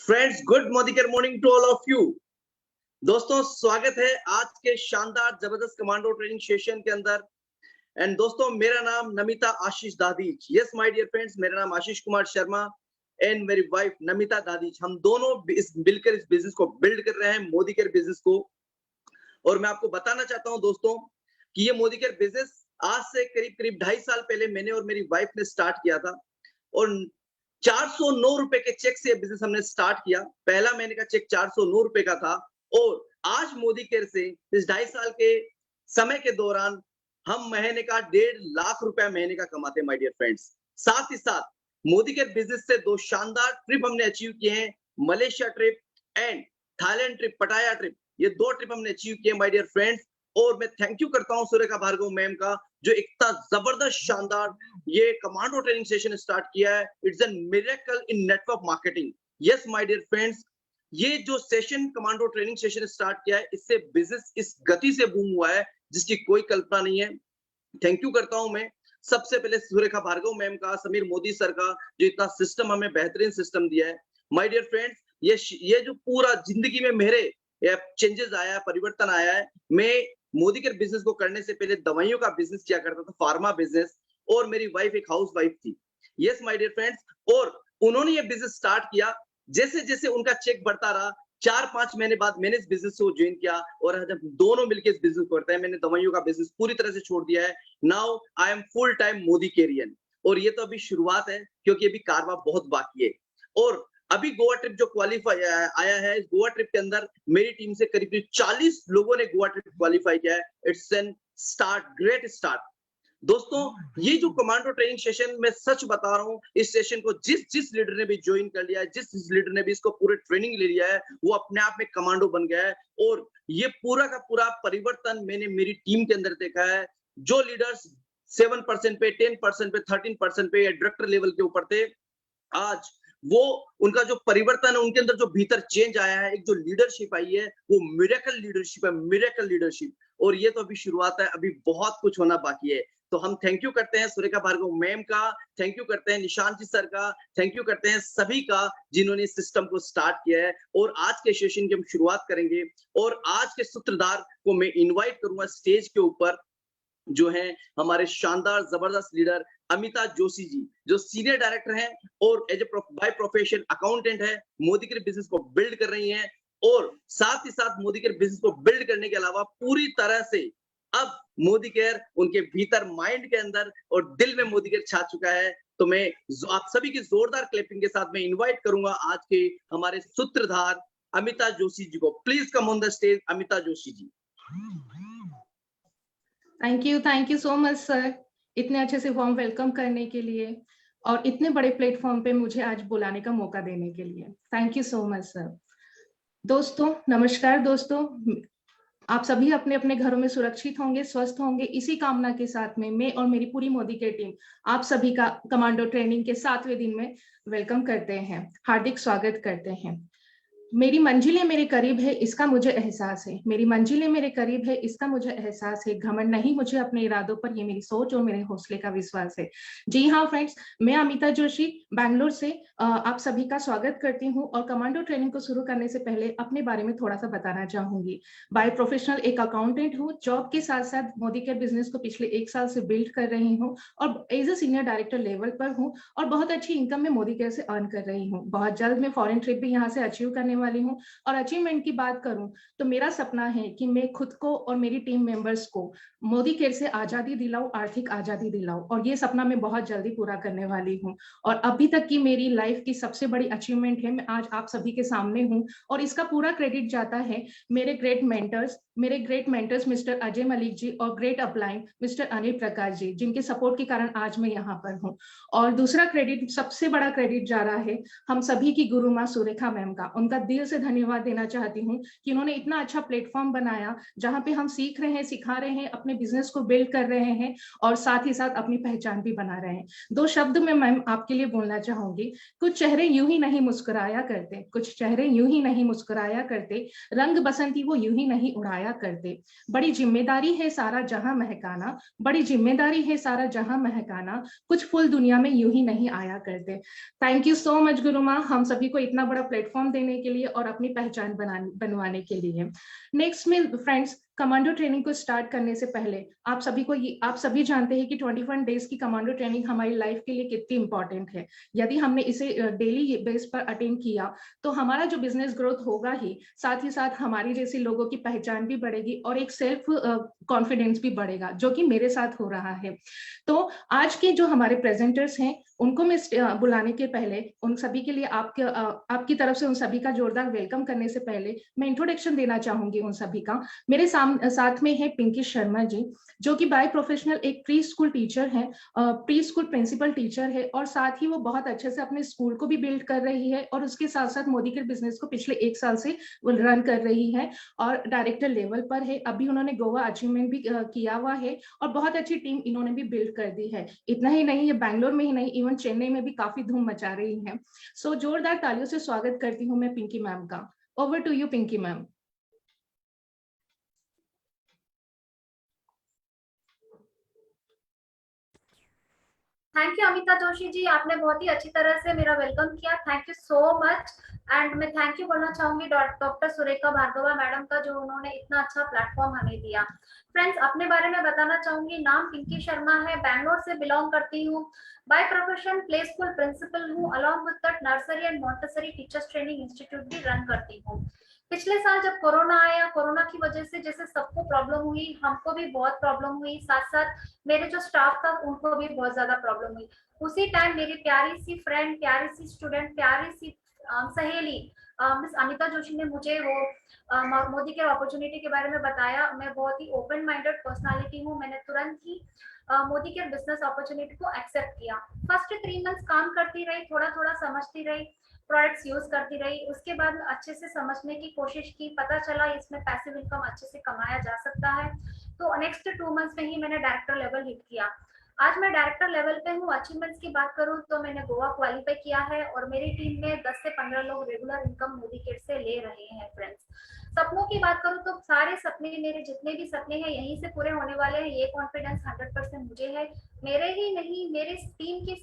Friends, good Modicare morning to all of you. दोस्तों, स्वागत है आज के शानदार जबरदस्त कमांडो ट्रेनिंग सेशन के अंदर। एंड दोस्तों, मेरा नाम नमिता आशीष दादीज। यस माय डियर फ्रेंड्स, मेरा नाम आशीष कुमार शर्मा एंड मेरी वाइफ नमिता दादीज। हम दोनों मिलकर इस बिजनेस को बिल्ड कर रहे हैं, मोदिकर बिजनेस को। और मैं आपको बताना चाहता हूं दोस्तों कि ये मोदिकर बिजनेस आज से करीब करीब 2.5 साल पहले मैंने और मेरी वाइफ ने स्टार्ट किया था। और 409 रुपए के चेक से बिजनेस हमने स्टार्ट किया। पहला महीने का चेक 409 रुपए का था। और आज मोदी केयर से इस 2.5 साल के समय के दौरान हम महीने का 1.5 लाख रुपया महीने का कमाते हैं माय डियर फ्रेंड्स। साथ ही साथ मोदी केयर बिजनेस से 2 शानदार ट्रिप हमने अचीव किए हैं, Malaysia trip and Thailand trip, पटाया ट्रिप। ये 2 ट्रिप हमने अचीव किए माय डियर फ्रेंड्स। और मैं थैंक यू करता हूं सुरेखा भार्गव मैम का, जो इतना जबरदस्त शानदार ये कमांडो ट्रेनिंग सेशन स्टार्ट किया है। It's an miracle in network marketing. Yes my dear friends, ये जो session commando training session start किया है, इससे बिजनेस इस गति से बूम हुआ है जिसकी कोई कल्पना नहीं है। थैंक यू करता हूं मैं सबसे पहले सुरेखा भार्गव मैम का, समीर मोदी सर का, जो इतना सिस्टम हमें बेहतरीन सिस्टम दिया है। माय डियर फ्रेंड्स, ये जो पूरा जिंदगी में मेरे चेंजेस आया है, परिवर्तन आया है। मैं मोदी के बिजनेस को करने से पहले दवाइयों का बिजनेस किया करता था, फार्मा बिजनेस। और मेरी वाइफ एक हाउस वाइफ थी। यस माय डियर फ्रेंड्स, और उन्होंने ये बिजनेस स्टार्ट किया। जैसे जैसे उनका चेक बढ़ता रहा, 4-5 महीने बाद मैंने इस बिजनेस को ज्वाइन किया और आज हम दोनों मिलकर इस बिजनेस को करते हैं। मैंने दवाइयों का बिजनेस पूरी तरह से छोड़ दिया है। Now I am full time Modicarean. और ये तो अभी शुरुआत है, क्योंकि अभी कारवा बहुत बाकी है। और अभी गोवा ट्रिप जो क्वालिफाई आया है, इस गोवा ट्रिप के अंदर मेरी टीम से करीब 40 लोगों ने गोवा ट्रिप क्वालिफाई किया है। It's N start, great start. दोस्तों, ये जो कमांडो ट्रेनिंग सेशन में सच बता रहा हूं, इस सेशन को जिस लीडर ने भी ज्वाइन कर लिया है, जिस लीडर ने भी इसको पूरे ट्रेनिंग ले लिया है, वो अपने आप में कमांडो बन गया है। और ये पूरा का पूरा परिवर्तन मैंने मेरी टीम के अंदर देखा है। जो लीडर्स 7% पे, 10% पे, 13% पे या डायरेक्टर लेवल के ऊपर थे, आज वो उनका जो परिवर्तन है, उनके अंदर जो भीतर चेंज आया है, एक जो लीडरशिप आई है, वो मिरेकल लीडरशिप है, मिरेकल लीडरशिप। और ये तो अभी शुरुआत है, अभी बहुत कुछ होना बाकी है। तो हम थैंक यू करते हैं सुरेखा भार्गव मैम का, थैंक यू करते हैं निशांत जी सर का, थैंक यू करते हैं सभी का जिन्होंने इस सिस्टम को स्टार्ट किया है। और आज के सेशन की हम शुरुआत करेंगे। और आज के सूत्रधार को मैं इनवाइट करूंगा स्टेज के ऊपर, जो है हमारे शानदार जबरदस्त लीडर अमिता जोशी जी, जो सीनियर डायरेक्टर हैं और as a by profession accountant है। मोदी के बिजनेस को बिल्ड कर रही हैं। और साथ ही साथ मोदी के बिजनेस को बिल्ड करने के अलावा पूरी तरह से अब मोदी केयर उनके भीतर, माइंड के अंदर और दिल में मोदी केयर छा चुका है। तो मैं आप सभी की जोरदार क्लैपिंग के साथ मैं इनवाइट करूंगा आज के हमारे सूत्रधार अमिता जोशी जी को। Please come on the stage, Amita Joshi ji. Thank you so much sir, इतने अच्छे से वार्म वेलकम करने के लिए और इतने बड़े प्लेटफॉर्म पे मुझे आज बुलाने का मौका देने के लिए। Thank you so much sir. दोस्तों नमस्कार। दोस्तों, आप सभी अपने अपने घरों में सुरक्षित होंगे, स्वस्थ होंगे, इसी कामना के साथ में मैं और मेरी पूरी मोदी केयर टीम आप सभी का कमांडो ट्रेनिंग के 7वें दिन में वेलकम करते हैं, हार्दिक स्वागत करते हैं। मेरी मंजिलें मेरे करीब है, इसका मुझे एहसास है। मेरी मंजिलें मेरे करीब है, इसका मुझे एहसास है। घमंड नहीं मुझे अपने इरादों पर, ये मेरी सोच और मेरे हौसले का विश्वास है। जी हाँ फ्रेंड्स, मैं अमिता जोशी बैंगलोर से आप सभी का स्वागत करती हूँ। और कमांडो ट्रेनिंग को शुरू करने से पहले अपने बारे में थोड़ा सा बताना चाहूंगी। बाय प्रोफेशनल एक अकाउंटेंट हूँ। जॉब के साथ साथ मोदी केयर बिजनेस को पिछले 1 साल से बिल्ड कर रही हूँ और as a senior director level पर हूँ और बहुत अच्छी इनकम में मोदी केयर से अर्न कर रही हूँ। बहुत जल्द मैं फॉरेन ट्रिप भी यहाँ से अचीव करने वाली हूँ। और अचीवमेंट की बात करूं तो मेरा सपना है कि मैं खुद को और मेरी टीम मेंबर्स को मोदी केयर से आजादी दिलाऊं, आर्थिक आजादी दिलाऊं। और ये सपना मैं बहुत जल्दी पूरा करने वाली हूं। और अभी तक की मेरी लाइफ की सबसे बड़ी अचीवमेंट है, मैं आज आप सभी के सामने हूं। और इसका पूरा क्रेडिट जाता है मेरे great mentors mister Ajay Malik ji और great upline mister Anil Prakash ji, जिनके सपोर्ट के कारण आज मैं यहाँ पर हूँ। और दूसरा क्रेडिट, सबसे बड़ा क्रेडिट जा रहा है हम सभी की गुरु माँ सुरेखा मैम का। उनका दिल से धन्यवाद देना चाहती हूँ कि उन्होंने इतना अच्छा प्लेटफॉर्म बनाया जहाँ पे हम सीख रहे हैं, सिखा रहे हैं, अपने बिजनेस को बिल्ड कर रहे हैं और साथ ही साथ अपनी पहचान भी बना रहे हैं। 2 शब्द में मैम आपके लिए बोलना चाहूंगी, कुछ चेहरे यूं ही नहीं मुस्कुराया करते, कुछ चेहरे यूं ही नहीं मुस्कुराया करते, रंग बसंती वो यूं ही नहीं उड़ाया करते। बड़ी जिम्मेदारी है सारा जहां महकाना, बड़ी जिम्मेदारी है सारा जहां महकाना, कुछ फूल दुनिया में यूं ही नहीं आया करते। थैंक यू सो मच गुरु माँ, हम सभी को इतना बड़ा प्लेटफॉर्म देने के लिए और अपनी पहचान बनवाने के लिए। नेक्स्ट में फ्रेंड्स, कमांडो ट्रेनिंग को स्टार्ट करने से पहले आप सभी जानते हैं कि 21 डेज की कमांडो ट्रेनिंग हमारी लाइफ के लिए कितनी इंपॉर्टेंट है। यदि हमने इसे डेली बेस पर अटेंड किया तो हमारा जो बिजनेस ग्रोथ होगा ही साथ हमारी जैसी लोगों की पहचान भी बढ़ेगी और एक सेल्फ कॉन्फिडेंस भी बढ़ेगा, जो कि मेरे साथ हो रहा है। तो आज के जो हमारे प्रेजेंटर्स हैं उनको मैं बुलाने के पहले उन सभी के लिए आपकी तरफ से उन सभी का जोरदार वेलकम करने से पहले मैं इंट्रोडक्शन देना चाहूंगी उन सभी का। मेरे साथ में है पिंकी शर्मा जी, जो कि बाय प्रोफेशनल एक प्री स्कूल टीचर है, प्री स्कूल प्रिंसिपल टीचर है और साथ ही वो बहुत अच्छे से अपने स्कूल को भी बिल्ड कर रही है और उसके साथ साथ मोदी केयर बिजनेस को पिछले 1 साल से वो रन कर रही है और डायरेक्टर लेवल पर है। अभी उन्होंने गोवा अचीवमेंट भी किया हुआ है और बहुत अच्छी टीम इन्होंने भी बिल्ड कर दी है। इतना ही नहीं, ये बैंगलोर में ही नहीं, इवन चेन्नई में भी काफी धूम मचा रही है। सो जोरदार तालियों से स्वागत करती हूँ मैं पिंकी मैम का। Over to you Pinky ma'am. Thank you Amita Joshi ji, आपने बहुत ही अच्छी तरह से मेरा वेलकम किया। Thank you so much. And मैं थैंक यू बोलना चाहूंगी डॉक्टर सुरेखा भार्गवा मैडम का, जो उन्होंने इतना अच्छा प्लेटफॉर्म हमें दिया। फ्रेंड्स, अपने बारे में बताना चाहूंगी। नाम पिंकी शर्मा है, बैंगलोर से बिलोंग करती हूँ। By profession play school principal हूँ, along with that nursery and Montessori teachers training institute भी रन करती हूँ। पिछले साल जब कोरोना आया, कोरोना की वजह से जैसे सबको प्रॉब्लम हुई, हमको भी बहुत प्रॉब्लम हुई, साथ साथ मेरे जो स्टाफ था उनको भी बहुत ज्यादा प्रॉब्लम हुई। उसी टाइम मेरी प्यारी सी फ्रेंड, प्यारी सी स्टूडेंट, प्यारी सी सहेली मिस अमिता जोशी ने मुझे वो मोदी केयर अपॉर्चुनिटी के बारे में बताया। मैं बहुत ही ओपन माइंडेड पर्सनालिटी हूँ, मैंने तुरंत ही मोदी केयर बिजनेस अपॉर्चुनिटी को एक्सेप्ट किया। फर्स्ट 3 मंथ्स काम करती रही, थोड़ा थोड़ा समझती रही, प्रोडक्ट्स यूज करती रही। उसके बाद अच्छे से समझने की कोशिश की, पता चला इसमें पैसिव इनकम अच्छे से कमाया जा सकता है। तो नेक्स्ट 2 मंथ्स में ही मैंने डायरेक्टर लेवल हिट किया। आज मैं डायरेक्टर लेवल पे हूँ। अचीवमेंट्स की बात करूँ तो मैंने गोवा क्वालिफाई किया है और मेरी टीम में 10 से 15 लोग रेगुलर इनकम मोदी केयर से ले रहे हैं। फ्रेंड्स, सपनों की बात करूँ तो सारे सपने, मेरे जितने भी सपने हैं यहीं से पूरे होने वाले हैं। ये कॉन्फिडेंस 100% मुझे है। मेरे ही नहीं, मेरे टीम के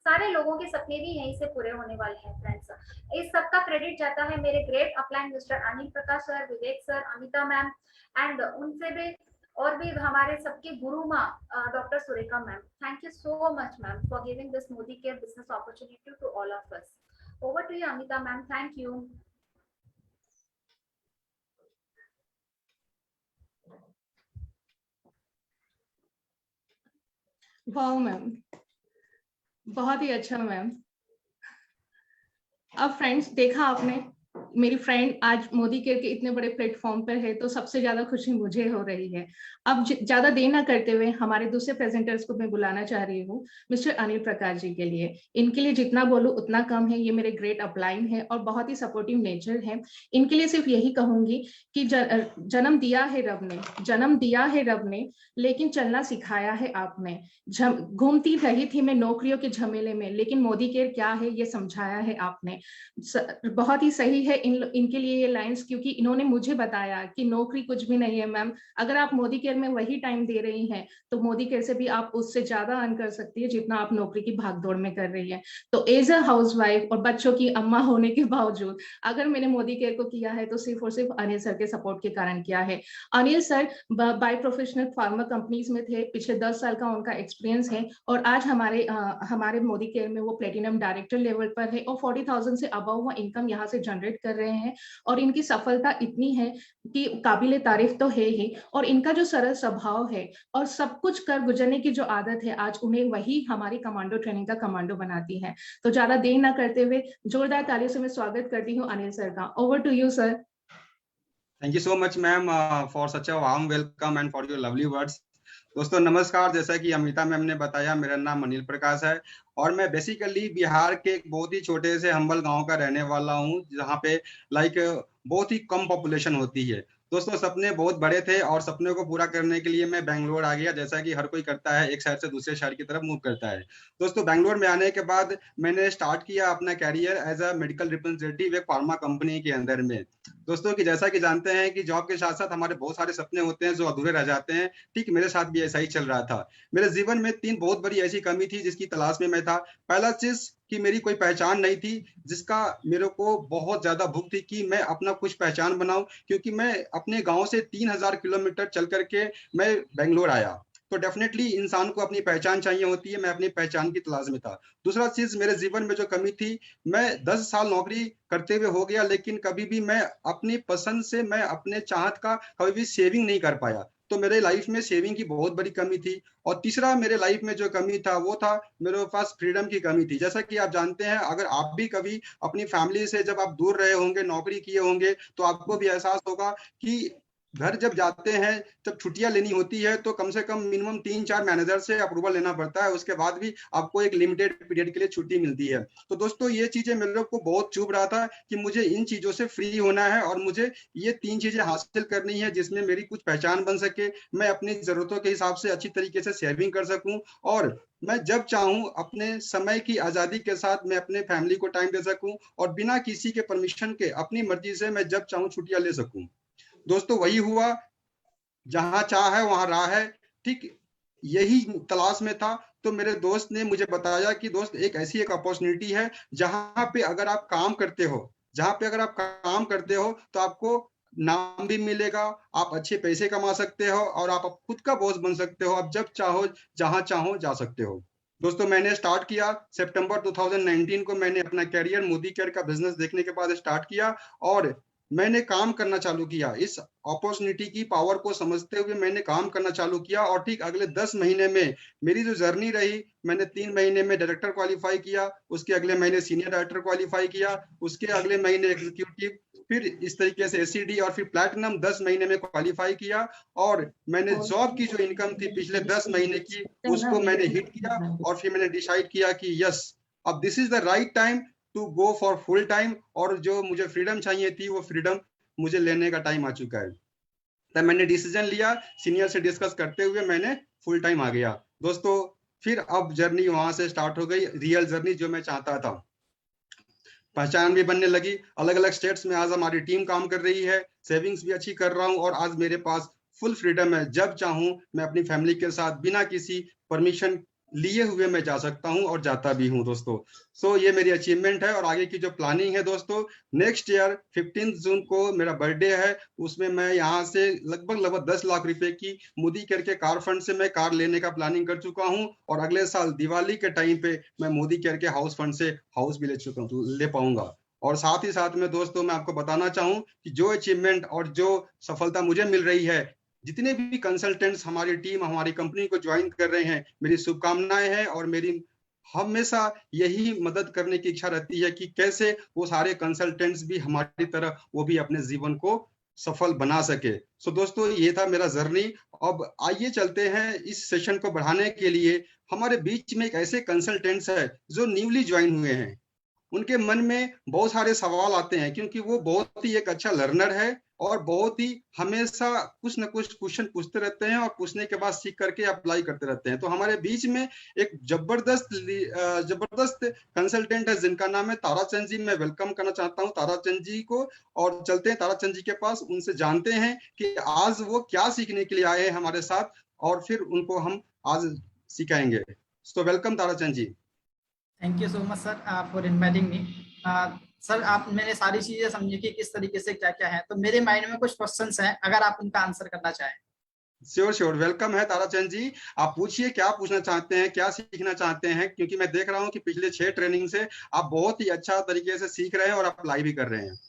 सारे लोगों के सपने भी यहीं से पूरे होने वाले हैं। फ्रेंड्स, इस सबका क्रेडिट जाता है मेरे great upline mister Anil Prakash sir, Vivek sir, Amita ma'am and उनसे भी और भी हमारे सबके गुरु माँ doctor Surekha ma'am. Thank you so much ma'am for giving this Modicare business opportunity to all of us. Over to you Amita ma'am. Thank you. वाह मैम, बहुत ही अच्छा मैम। अब फ्रेंड्स, देखा आपने, मेरी फ्रेंड आज मोदी केयर के इतने बड़े प्लेटफॉर्म पर है तो सबसे ज्यादा खुशी मुझे हो रही है। अब ज्यादा देर ना करते हुए हमारे दूसरे प्रेजेंटर्स को मैं बुलाना चाह रही हूँ, मिस्टर अनिल प्रकाश जी के लिए। इनके लिए जितना बोलूं उतना कम है। ये मेरे ग्रेट अपलाइन है और बहुत ही सपोर्टिव नेचर है। इनके लिए सिर्फ यही कहूंगी कि जन्म दिया है रब ने, जन्म दिया है रब ने, लेकिन चलना सिखाया है आपने। घूमती रही थी मैं नौकरियों के झमेले में, लेकिन मोदी केयर क्या है ये समझाया है आपने। बहुत ही सही है इनके लिए ये लाइंस, क्योंकि इन्होंने मुझे बताया कि नौकरी कुछ भी नहीं है मैम। अगर आप मोदी केयर में वही टाइम दे रही हैं तो मोदी केयर से भी आप उससे ज्यादा अर्न कर सकती है जितना आप नौकरी की भागदौड़ में कर रही है। तो एज अ हाउसवाइफ और बच्चों की अम्मा होने के बावजूद अगर मैंने मोदी केयर को किया है तो सिर्फ और सिर्फ अनिल सर के सपोर्ट के कारण किया है। Anil sir by professional pharma companies में थे, पिछले 10 साल का उनका एक्सपीरियंस है और आज हमारे मोदी केयर में वो प्लेटिनम डायरेक्टर लेवल पर है और 40,000 से अबव वो इनकम यहाँ से जनरेट कर रहे हैं। और इनकी सफलता इतनी है कि काबिले तारीफ तो है ही, और इनका जो सरल स्वभाव है और सब कुछ कर गुजरने की जो आदत है, आज उन्हें वही हमारी कमांडो ट्रेनिंग का कमांडो बनाती है। तो ज्यादा देर ना करते हुए जोरदार तालियों से मैं स्वागत करती हूँ अनिल सर का। Over to you sir. Thank you so much, ma'am, for such a warm welcome and for your lovely words. दोस्तों नमस्कार। जैसा कि अमिता मैम ने बताया, मेरा नाम अनिल प्रकाश है और मैं बेसिकली बिहार के एक बहुत ही छोटे से हम्बल गांव का रहने वाला हूं, जहां पे लाइक बहुत ही कम पॉपुलेशन होती है। दोस्तों सपने बहुत बड़े थे और सपने को पूरा करने के लिए मैं बेंगलोर आ गया, जैसा कि हर कोई करता है, एक शहर से दूसरे शहर की तरफ मूव करता है। दोस्तों बेंगलोर में आने के बाद मैंने स्टार्ट किया अपना career as a medical representative एक फार्मा कंपनी के अंदर में। दोस्तों कि जैसा कि जानते हैं कि जॉब के साथ साथ हमारे बहुत सारे सपने होते हैं जो अधूरे रह जाते हैं। ठीक मेरे साथ भी ऐसा ही चल रहा था। मेरे जीवन में 3 बहुत बड़ी ऐसी कमी थी जिसकी तलाश में मैं था। पहला चीज कि मेरी कोई पहचान नहीं थी, जिसका मेरे को बहुत ज्यादा भूख थी कि मैं अपना कुछ पहचान बनाऊं, क्योंकि मैं अपने गांव से 3000 किलोमीटर चल करके मैं बेंगलोर आया। तो डेफिनेटली इंसान को अपनी पहचान चाहिए होती है। मैं अपनी पहचान की तलाश में था। दूसरा चीज मेरे जीवन में जो कमी थी, मैं 10 साल नौकरी करते हुए हो गया, लेकिन कभी भी मैं अपनी पसंद से, मैं अपने चाहत का कभी भी सेविंग नहीं कर पाया। तो मेरे लाइफ में सेविंग की बहुत बड़ी कमी थी। और तीसरा मेरे लाइफ में जो कमी था वो था मेरे पास फ्रीडम की कमी थी। जैसा कि आप जानते हैं, अगर आप भी कभी अपनी फैमिली से जब आप दूर रहे होंगे, नौकरी किए होंगे, तो आपको भी एहसास होगा कि घर जब जाते हैं, जब छुट्टियां लेनी होती है, तो कम से कम मिनिमम 3-4 मैनेजर से अप्रूवल लेना पड़ता है। उसके बाद भी आपको एक लिमिटेड पीरियड के लिए छुट्टी मिलती है। तो दोस्तों ये चीजें मेरे को बहुत चुभ रहा था कि मुझे इन चीजों से फ्री होना है और मुझे ये 3 चीजें हासिल करनी है जिसमें मेरी कुछ पहचान बन सके, मैं अपनी जरूरतों के हिसाब से अच्छी तरीके से सेविंग कर सकूं और मैं जब चाहूं अपने समय की आजादी के साथ मैं अपने फैमिली को टाइम दे सकूं और बिना किसी के परमिशन के अपनी मर्जी से मैं जब चाहूं छुट्टियां ले सकूं। दोस्तों वही हुआ, जहां चाह है वहां राह है। ठीक यही तलाश में था। तो मेरे दोस्त ने मुझे बताया कि दोस्त एक ऐसी एक अपॉर्चुनिटी है जहां पे अगर आप काम करते हो, तो आपको नाम भी मिलेगा, आप अच्छे पैसे कमा सकते हो और आप खुद का बॉस बन सकते हो। आप जब चाहो जहां चाहो जा सकते हो। दोस्तों मैंने स्टार्ट किया सितंबर 2019 को। मैंने अपना कैरियर मोदी केयर का बिजनेस देखने के बाद स्टार्ट किया और मैंने काम करना चालू किया। इस अपॉर्चुनिटी की पावर को समझते हुए मैंने काम करना चालू किया और ठीक अगले 10 महीने में मेरी जो जर्नी रही, मैंने 3 महीने में डायरेक्टर क्वालिफाई किया, उसके अगले महीने सीनियर डायरेक्टर क्वालिफाई किया, उसके अगले महीने एग्जीक्यूटिव, फिर इस तरीके से एसीडी और फिर प्लैटिनम 10 महीने में क्वालिफाई किया। और मैंने जॉब की जो इनकम थी पिछले 10 महीने की, उसको मैंने हिट किया और फिर मैंने डिसाइड किया कि यस, अब this is the right time to go for full time. और जो मुझे फ्रीडम चाहिए थी, वो फ्रीडम मुझे लेने का टाइम आ चुका है। तब मैंने डिसीजन लिया, सीनियर से डिस्कस करते हुए मैंने फुल टाइम आ गया। दोस्तों फिर अब जर्नी वहां से स्टार्ट हो गई, रियल जर्नी जो मैं चाहता था। पहचान भी बनने लगी, अलग अलग स्टेट्स में आज हमारी टीम काम कर रही है, सेविंग्स भी अच्छी कर रहा हूँ और आज मेरे पास फुल फ्रीडम है। जब चाहूं मैं अपनी फैमिली के साथ बिना किसी परमिशन लिए हुए मैं जा सकता हूं और जाता भी हूं दोस्तों। सो ये मेरी अचीवमेंट है और आगे की जो प्लानिंग है दोस्तों, नेक्स्ट ईयर 15 जून को मेरा बर्थडे है। उसमें मैं यहाँ से लगभग 10 लाख रुपए की मोदी केयर के कार फंड से मैं कार लेने का प्लानिंग कर चुका हूँ और अगले साल दिवाली के टाइम पे मैं मोदी केयर के हाउस फंड से हाउस भी ले पाऊंगा। और साथ ही साथ में दोस्तों मैं आपको बताना चाहूँ कि जो अचीवमेंट और जो सफलता मुझे मिल रही है, जितने भी कंसल्टेंट्स हमारी टीम हमारी कंपनी को ज्वाइन कर रहे हैं, मेरी शुभकामनाएं हैं और मेरी हमेशा यही मदद करने की इच्छा रहती है कि कैसे वो सारे कंसल्टेंट्स भी हमारी तरह वो भी अपने जीवन को सफल बना सके। सो दोस्तों ये था मेरा जर्नी। अब आइए चलते हैं इस सेशन को बढ़ाने के लिए। हमारे बीच में एक ऐसे कंसल्टेंट्स है जो न्यूली ज्वाइन हुए हैं। उनके मन में बहुत सारे सवाल आते हैं क्योंकि वो बहुत ही एक अच्छा लर्नर है और बहुत ही हमेशा कुछ न कुछ क्वेश्चन पूछते रहते हैं और पूछने के बाद सीख करके अप्लाई करते रहते हैं। तो हमारे बीच में एक जबरदस्त कंसल्टेंट है जिनका नाम है ताराचंद जी। मैं वेलकम करना चाहता हूं ताराचंद जी को और चलते हैं ताराचंद जी के पास, उनसे जानते हैं कि आज वो क्या सीखने के लिए आए हैं हमारे साथ और फिर उनको हम आज सिखाएंगे। So welcome Tarachand ji. Thank you so much sir for inviting me. Sir आप मैंने सारी चीजें समझी कि किस तरीके से क्या क्या है, तो मेरे माइंड में कुछ क्वेश्चंस हैं, अगर आप उनका आंसर करना चाहें। श्योर वेलकम है ताराचंद जी। आप पूछिए क्या पूछना चाहते हैं, क्या सीखना चाहते हैं, क्योंकि मैं देख रहा हूं कि पिछले 6 ट्रेनिंग से आप बहुत ही अच्छा तरीके से सीख रहे हैं और अप्लाई भी कर रहे हैं।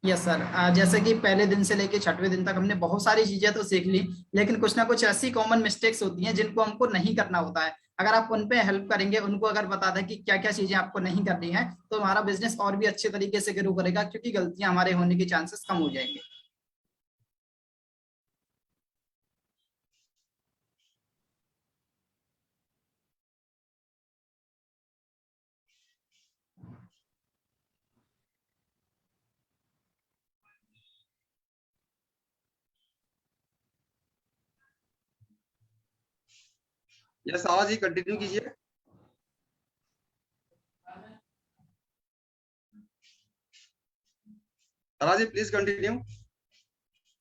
यस सर, जैसे कि पहले दिन से लेके 6वें दिन तक हमने बहुत सारी चीजें तो सीख ली, लेकिन कुछ ना कुछ ऐसी कॉमन मिस्टेक्स होती हैं जिनको हमको नहीं करना होता है। अगर आप उन पे हेल्प करेंगे, उनको अगर बता दें कि क्या क्या चीजें आपको नहीं करनी है, तो हमारा बिजनेस और भी अच्छे तरीके से ग्रो करेगा, क्योंकि गलतियां हमारे होने के चांसेस कम हो जाएंगे। यस सारा जी कंटिन्यू कीजिए। सारा जी प्लीज कंटिन्यू।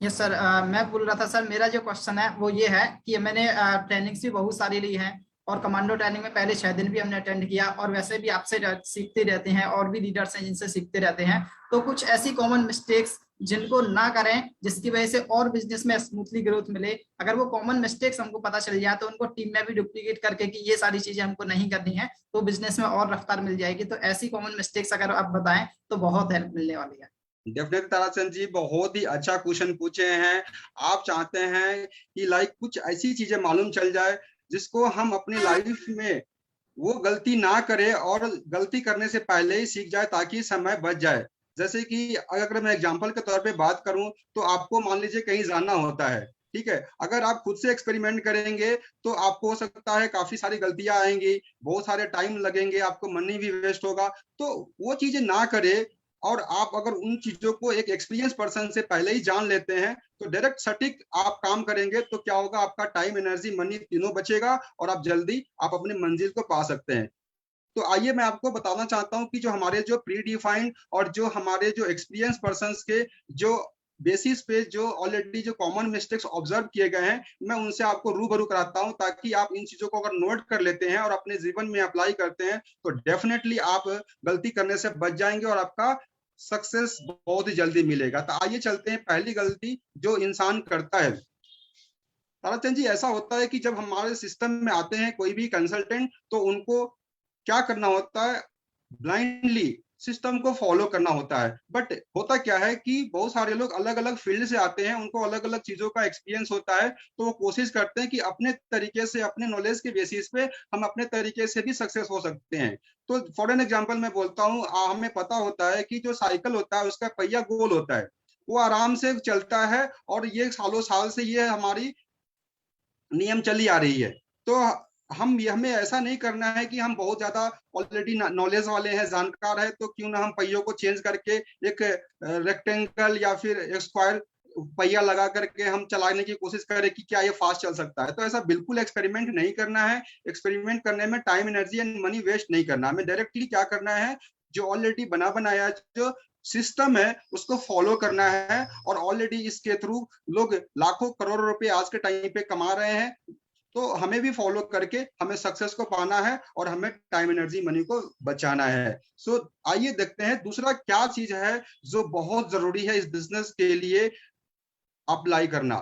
यस सर, मैं बोल रहा था सर, मेरा जो क्वेश्चन है वो ये है कि मैंने ट्रेनिंग्स भी बहुत सारी ली हैं, और कमांडो ट्रेनिंग में पहले 6 दिन भी हमने अटेंड किया, और वैसे भी आपसे सीखते रहते हैं, और भी लीडर्स हैं जिनसे सीखते रहते हैं। तो कुछ ऐसी कॉमन मिस्टेक्स जिनको ना करें, जिसकी वजह से और बिजनेस में स्मूथली ग्रोथ मिले, अगर वो कॉमन मिस्टेक्स हमको पता चल जाए तो उनको टीम में भी डुप्लीकेट करके कि ये सारी चीजें हमको नहीं करनी है, तो बिजनेस में और रफ्तार मिल जाएगी। तो ऐसी कॉमन मिस्टेक्स अगर आप बताएं तो बहुत हेल्प मिलने वाली है। डेफिनेट ताराचंद जी, बहुत ही अच्छा क्वेश्चन पूछे हैं। आप चाहते हैं कि लाइक कुछ ऐसी चीजें मालूम चल जाए जिसको हम अपनी लाइफ में वो गलती ना करे और गलती करने से पहले ही सीख जाए ताकि समय बच जाए। जैसे कि अगर मैं एग्जांपल के तौर पे बात करूं तो आपको मान लीजिए कहीं जाना होता है, ठीक है, अगर आप खुद से एक्सपेरिमेंट करेंगे तो आपको हो सकता है काफी सारी गलतियां आएंगी, बहुत सारे टाइम लगेंगे, आपको मनी भी वेस्ट होगा। तो वो चीजें ना करे, और आप अगर उन चीजों को एक एक्सपीरियंस पर्सन से पहले ही जान लेते हैं तो डायरेक्ट सटीक आप काम करेंगे, तो क्या होगा, आपका टाइम, एनर्जी, मनी तीनों बचेगा और आप जल्दी आप अपनी मंजिल को पा सकते हैं। तो आइए मैं आपको बताना चाहता हूं कि जो हमारे जो प्री डिफाइंड और जो हमारे जो एक्सपीरियंस पर्संस के जो बेसिस पे जो ऑलरेडी जो कॉमन मिस्टेक्स ऑब्जर्व किए गए हैं, मैं उनसे आपको रूबरू कराता हूं, ताकि आप इन चीजों को अगर नोट कर लेते हैं और अपने जीवन में अप्लाई करते हैं तो डेफिनेटली आप गलती करने से बच जाएंगे और आपका सक्सेस बहुत ही जल्दी मिलेगा। तो आइए चलते हैं पहली गलती जो इंसान करता है। ताराचंद जी, ऐसा होता है कि जब हमारे सिस्टम में आते हैं कोई भी कंसल्टेंट, तो उनको क्या करना होता है, ब्लाइंडली सिस्टम को फॉलो करना होता है। बट होता क्या है कि बहुत सारे लोग अलग अलग फील्ड से आते हैं, उनको अलग अलग चीजों का एक्सपीरियंस होता है, तो वो कोशिश करते हैं कि अपने तरीके से, अपने नॉलेज के बेसिस पे हम अपने तरीके से भी सक्सेस हो सकते हैं। तो फॉर एन एग्जाम्पल मैं बोलता हूँ, हमें पता होता है कि जो साइकिल होता है उसका पहिया गोल होता है, वो आराम से चलता है, और ये सालों साल से ये हमारी नियम चली आ रही है। तो हमें ऐसा नहीं करना है कि हम बहुत ज्यादा ऑलरेडी नॉलेज वाले हैं, जानकार है, तो क्यों ना हम पहियों को चेंज करके एक रेक्टेंगल या फिर एक स्क्वायर पहिया लगा करके हम चलाने की कोशिश करें कि क्या ये फास्ट चल सकता है। तो ऐसा बिल्कुल एक्सपेरिमेंट नहीं करना है। एक्सपेरिमेंट करने में time, energy and money waste नहीं करना। हमें डायरेक्टली क्या करना है, जो ऑलरेडी बना बनाया जो सिस्टम है उसको फॉलो करना है, और ऑलरेडी इसके थ्रू लोग लाखों करोड़ों रुपए आज के टाइम पे कमा रहे हैं। तो हमें भी फॉलो करके हमें सक्सेस को पाना है और हमें टाइम, एनर्जी, मनी को बचाना है। सो आइए देखते हैं दूसरा क्या चीज है जो बहुत जरूरी है इस बिजनेस के लिए अप्लाई करना।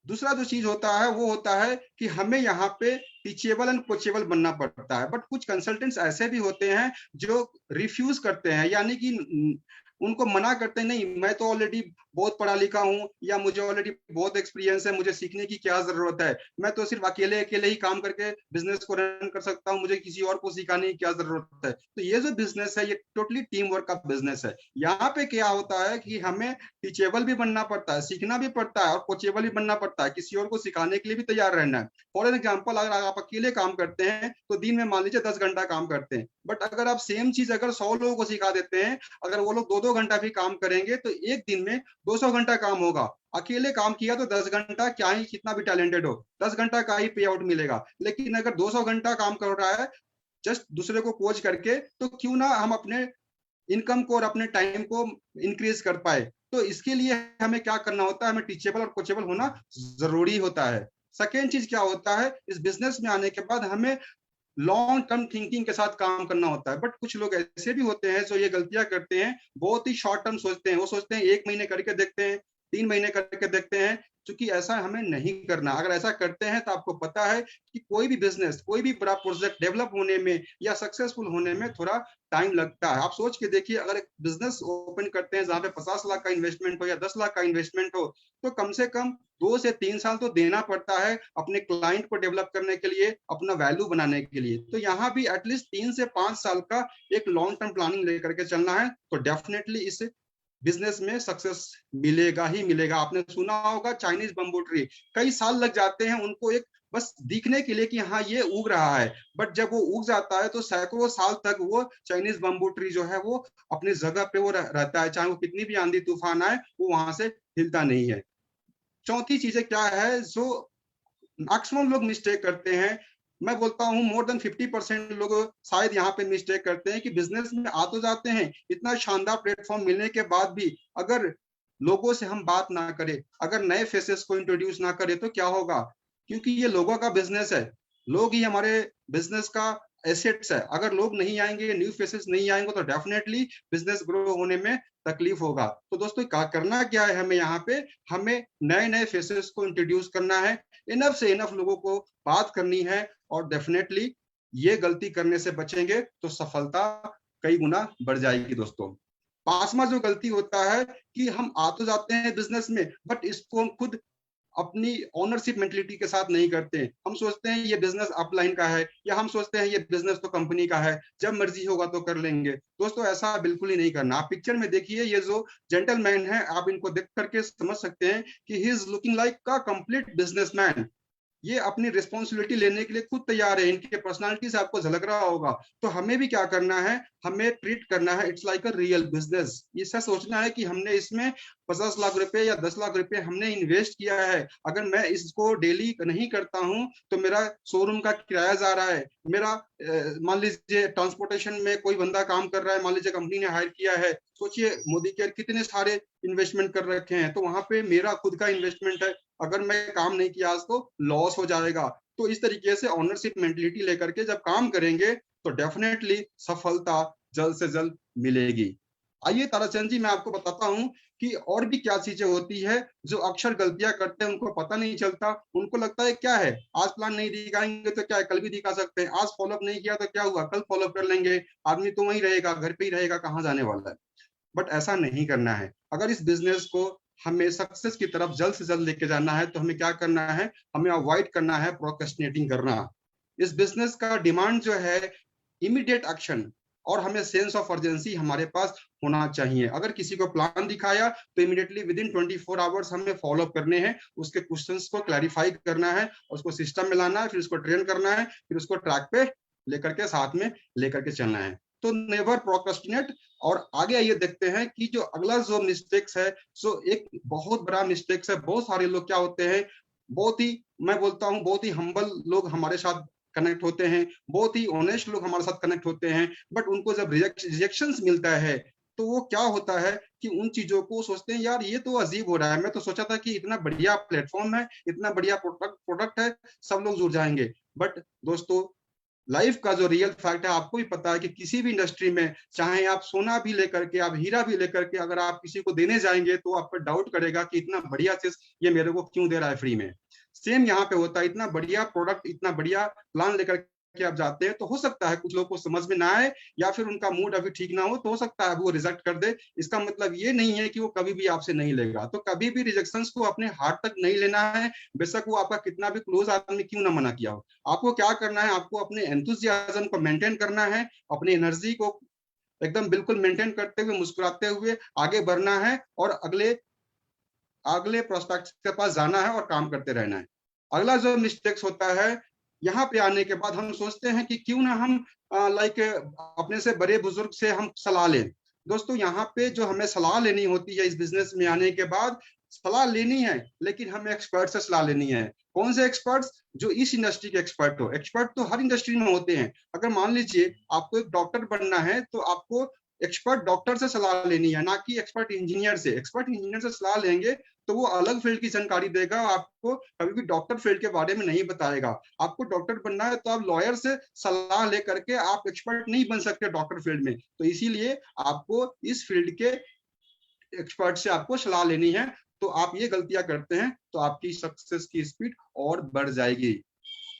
दूसरा जो चीज होता है वो होता है कि हमें यहाँ पे टीचेबल एंड कोचेबल बनना पड़ता है। बट कुछ कंसल्टेंट्स ऐसे भी होते हैं जो रिफ्यूज करते हैं, यानी कि उनको मना करते हैं, नहीं मैं तो ऑलरेडी बहुत पढ़ा लिखा हूँ, या मुझे ऑलरेडी बहुत एक्सपीरियंस है, मुझे सीखने की क्या जरूरत है, मैं तो सिर्फ अकेले अकेले ही काम करके बिजनेस को रन कर सकता हूँ, मुझे किसी और को सिखाने की क्या जरूरत है। तो ये जो बिजनेस है ये टोटली टीम वर्क का बिजनेस है। यहाँ पे क्या होता है कि हमें टीचेबल भी बनना पड़ता है, सीखना भी पड़ता है, और कोचेबल भी बनना पड़ता है, किसी और को सिखाने के लिए भी तैयार रहना है। फॉर एन एग्जाम्पल, अगर आप अकेले काम करते हैं तो दिन में मान लीजिए 10 घंटा काम करते हैं, बट अगर आप सेम चीज अगर 100 लोगों को सिखा देते हैं, अगर वो लोग 2-2 घंटा भी काम करेंगे तो एक दिन में 200 घंटा काम होगा। अकेले काम किया तो 10 घंटा, क्या ही कितना भी टैलेंटेड हो, 10 घंटा का ही पे आउट मिलेगा। लेकिन अगर 200 घंटा काम कर रहा है जस्ट दूसरे को कोच करके, तो क्यों ना हम अपने इनकम को और अपने टाइम को इंक्रीज कर पाए। तो इसके लिए हमें क्या करना होता है, हमें टीचेबल और कोचेबल होना जरूरी होता है। सेकेंड चीज क्या होता है, इस बिजनेस में आने के बाद हमें लॉन्ग टर्म थिंकिंग के साथ काम करना होता है। बट कुछ लोग ऐसे भी होते हैं जो ये गलतियां करते हैं, बहुत ही शॉर्ट टर्म सोचते हैं। वो सोचते हैं 1 महीने करके देखते हैं, 3 महीने करके देखते हैं, क्योंकि ऐसा हमें नहीं करना। अगर ऐसा करते हैं तो आपको पता है कि कोई भी बिजनेस, कोई भी बड़ा प्रोजेक्ट डेवलप होने में या सक्सेसफुल होने में थोड़ा टाइम लगता है। आप सोच के देखिए, अगर एक बिजनेस ओपन करते हैं जहां पे 50 लाख का इन्वेस्टमेंट हो या 10 लाख का इन्वेस्टमेंट हो, तो कम से कम 2 से 3 साल तो देना पड़ता है अपने क्लाइंट को डेवलप करने के लिए, अपना वैल्यू बनाने के लिए। तो यहाँ भी एटलीस्ट 3 से 5 साल का एक लॉन्ग टर्म प्लानिंग लेकर के चलना है, तो डेफिनेटली इस बिजनेस में सक्सेस मिलेगा ही मिलेगा। आपने सुना होगा चाइनीज बम्बू ट्री, कई साल लग जाते हैं उनको एक बस दिखने के लिए कि हाँ ये उग रहा है, बट जब वो उग जाता है तो सैकड़ों साल तक वो चाइनीज बम्बू ट्री जो है वो अपनी जगह पे वो रहता है, चाहे वो कितनी भी आंधी तूफान आए वो वहां से हिलता नहीं है। चौथी चीजें क्या है जो मैक्सिमम लोग मिस्टेक करते हैं, मैं बोलता हूँ मोर देन 50% लोग शायद यहाँ पे मिस्टेक करते हैं कि बिजनेस में आ तो जाते हैं, इतना शानदार प्लेटफॉर्म मिलने के बाद भी अगर लोगों से हम बात ना करें, अगर नए फेसेस को इंट्रोड्यूस ना करें तो क्या होगा, क्योंकि ये लोगों का बिजनेस है, लोग ही हमारे बिजनेस का एसेट्स है। अगर लोग नहीं आएंगे, न्यू फेसेस नहीं आएंगे तो डेफिनेटली बिजनेस ग्रो होने में तकलीफ होगा। तो दोस्तों करना क्या है, हमें यहाँ पे हमें नए नए फेसेस को इंट्रोड्यूस करना है, इनफ से इनफ लोगों को बात करनी है, और डेफिनेटली ये गलती करने से बचेंगे तो सफलता कई गुना बढ़ जाएगी। दोस्तों पांचवा जो गलती होता है कि हम आ तो जाते हैं बिजनेस में, बट इसको हम खुद अपनी ओनरशिप मेंटलिटी के साथ नहीं करते हैं। हम सोचते हैं ये बिजनेस अपलाइन का है, या हम सोचते हैं ये बिजनेस तो कंपनी का है, जब मर्जी होगा तो कर लेंगे। दोस्तों ऐसा बिल्कुल ही नहीं करना। आप पिक्चर में देखिए, ये जो जेंटलमैन है, आप इनको देख करके समझ सकते हैं कि he is looking like a complete businessman. ये अपनी रिस्पॉन्सिबिलिटी लेने के लिए खुद तैयार है, इनके पर्सनालिटी से आपको झलक रहा होगा। तो हमें भी क्या करना है, हमें ट्रीट करना है it's like a real business. ऐसा सोचना है कि हमने इसमें 50 लाख रुपए या 10 लाख रुपए हमने इन्वेस्ट किया है, अगर मैं इसको डेली नहीं करता हूं तो मेरा शोरूम का किराया जा रहा है, मेरा मान लीजिए ट्रांसपोर्टेशन में कोई बंदा काम कर रहा है, मान लीजिए कंपनी ने हायर किया है, सोचिए मोदी केयर कितने सारे इन्वेस्टमेंट कर रखे हैं, तो वहां पे मेरा खुद का इन्वेस्टमेंट है, अगर मैं काम नहीं किया आज तो लॉस हो जाएगा। तो इस तरीके से ओनरशिप मेंटलिटी लेकर के जब काम करेंगे तो डेफिनेटली सफलता जल्द से जल्द मिलेगी। आइए ताराचंद जी, मैं आपको बताता हूं कि और भी क्या चीजें होती है जो अक्सर गलतियां करते हैं, उनको पता नहीं चलता, उनको लगता है क्या है, आज प्लान नहीं दिखाएंगे तो क्या है, कल भी दिखा सकते हैं, आज फॉलोअप नहीं किया तो क्या हुआ, कल फॉलोअप कर लेंगे, आदमी तो वहीं रहेगा, घर पे ही रहेगा, कहाँ जाने वाला है। बट ऐसा नहीं करना है। अगर इस बिजनेस को हमें सक्सेस की तरफ जल्द से जल्द लेके जाना है तो हमें क्या करना है, हमें अवॉइड करना है प्रोक्रेस्टिनेटिंग करना। इस बिजनेस का डिमांड जो है इमीडिएट एक्शन, और हमें सेंस ऑफ अर्जेंसी हमारे पास होना चाहिए। अगर किसी को प्लान दिखाया तो इमीडिएटली विद इन 24 आवर्स हमें फॉलो अप करने हैं, उसके क्वेश्चंस को क्लैरिफाई करना है, उसको सिस्टम में लाना है, फिर उसको ट्रेन करना है, फिर उसको ट्रैक पे लेकर के साथ में लेकर के चलना है। तो नेवर प्रोक्रेस्टिनेट। और आगे आइए देखते हैं कि जो अगला जो मिस्टेक्स है, सो एक बहुत बड़ा मिस्टेक्स है। बहुत सारे लोग क्या होते हैं, बहुत ही, मैं बोलता हूँ बहुत ही हम्बल लोग हमारे साथ कनेक्ट होते हैं, बहुत ही ऑनेस्ट लोग हमारे साथ कनेक्ट होते हैं, बट उनको जब रिजेक्शंस मिलता है तो वो क्या होता है कि उन चीजों को सोचते हैं यार ये तो अजीब हो रहा है, मैं तो सोचा था कि इतना बढ़िया प्लेटफॉर्म है, इतना बढ़िया प्रोडक्ट है, सब लोग जुड़ जाएंगे। बट दोस्तों लाइफ का जो रियल फैक्ट है आपको भी पता है कि किसी भी इंडस्ट्री में, चाहे आप सोना भी लेकर के, आप हीरा भी लेकर के अगर आप किसी को देने जाएंगे तो आप पर डाउट करेगा कि इतना बढ़िया चीज ये मेरे को क्यों दे रहा है फ्री में। सेम यहाँ पे होता है, इतना बढ़िया प्रोडक्ट, इतना बढ़िया प्लान लेकर के आप जाते हैं तो हो सकता है कुछ लोगों को समझ में ना आए, या फिर उनका मूड अभी ठीक ना हो, तो हो सकता है वो रिजेक्ट कर दे। इसका मतलब ये नहीं है कि वो कभी भी आपसे नहीं लेगा। तो कभी भी रिजेक्शंस को अपने हार्ट तक नहीं लेना है, बेशक वो आपका कितना भी क्लोज आदमी क्यों ना मना किया हो। आपको क्या करना है, आपको अपने एंथुसियाज्म को मेंटेन करना है, अपनी एनर्जी को एकदम बिल्कुल मेंटेन करते हुए, मुस्कुराते हुए आगे बढ़ना है, और अगले प्रोस्पेक्ट के पास जाना है और काम करते रहना है। अगला जो मिस्टेक्स होता है, यहाँ पे आने के बाद हम सोचते हैं कि क्यों ना हम अपने से बड़े बुजुर्ग से हम सलाह लें। दोस्तों यहाँ पे जो हमें सलाह लेनी होती है इस बिजनेस में आने के बाद, सलाह लेनी है लेकिन हमें एक्सपर्ट से सलाह लेनी है। कौन से एक्सपर्ट्स? जो इस इंडस्ट्री के एक्सपर्ट हो। एक्सपर्ट तो हर इंडस्ट्री में होते हैं। अगर मान लीजिए आपको एक डॉक्टर बनना है तो आपको एक्सपर्ट डॉक्टर से सलाह लेनी है, ना कि एक्सपर्ट इंजीनियर से। एक्सपर्ट इंजीनियर से सलाह लेंगे तो वो अलग फील्ड की जानकारी देगा, आपको कभी भी डॉक्टर फील्ड के बारे में नहीं बताएगा। आपको डॉक्टर बनना है तो आप लॉयर से सलाह लेकर के आप एक्सपर्ट नहीं बन सकते डॉक्टर फील्ड में। तो इसीलिए आपको इस फील्ड के एक्सपर्ट से आपको सलाह लेनी है। तो आप ये गलतियां करते हैं तो आपकी सक्सेस की स्पीड और बढ़ जाएगी।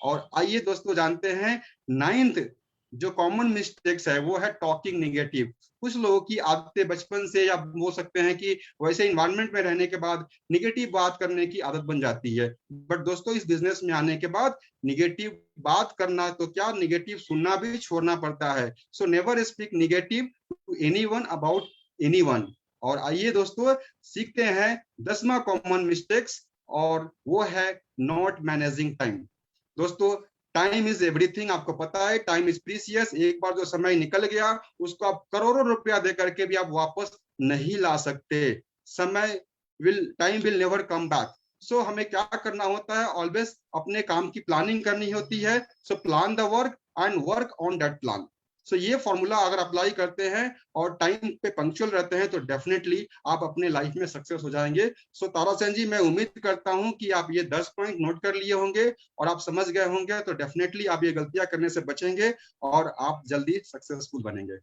और आइए दोस्तों जानते हैं 9th जो कॉमन मिस्टेक्स है वो है टॉकिंग नेगेटिव। कुछ लोगों की आदतें बचपन से, या बोल सकते हैं कि वैसे इन्वायरमेंट में रहने के बाद निगेटिव बात करने की आदत बन जाती है। बट दोस्तों इस बिजनेस में आने के बाद निगेटिव बात करना तो क्या, निगेटिव सुनना भी छोड़ना पड़ता है। So never speak negative to anyone about anyone. और आइए दोस्तों सीखते हैं 10वां कॉमन मिस्टेक्स, और वो है नॉट मैनेजिंग टाइम। दोस्तों टाइम इज एवरीथिंग, आपको पता है टाइम इज प्रीसियस। एक बार जो समय निकल गया उसको आप करोड़ों रुपया दे करके भी आप वापस नहीं ला सकते। Time will never come back. So हमें क्या करना होता है, ऑलवेज अपने काम की प्लानिंग करनी होती है। So plan the work and work on that plan. So ये फॉर्मूला अगर अप्लाई करते हैं और टाइम पे पंक्चुअल रहते हैं तो डेफिनेटली आप अपने लाइफ में सक्सेस हो जाएंगे। सो ताराचंद जी, मैं उम्मीद करता हूं कि आप ये 10 पॉइंट नोट कर लिए होंगे और आप समझ गए होंगे, तो डेफिनेटली आप ये गलतियां करने से बचेंगे और आप जल्दी सक्सेसफुल बनेंगे।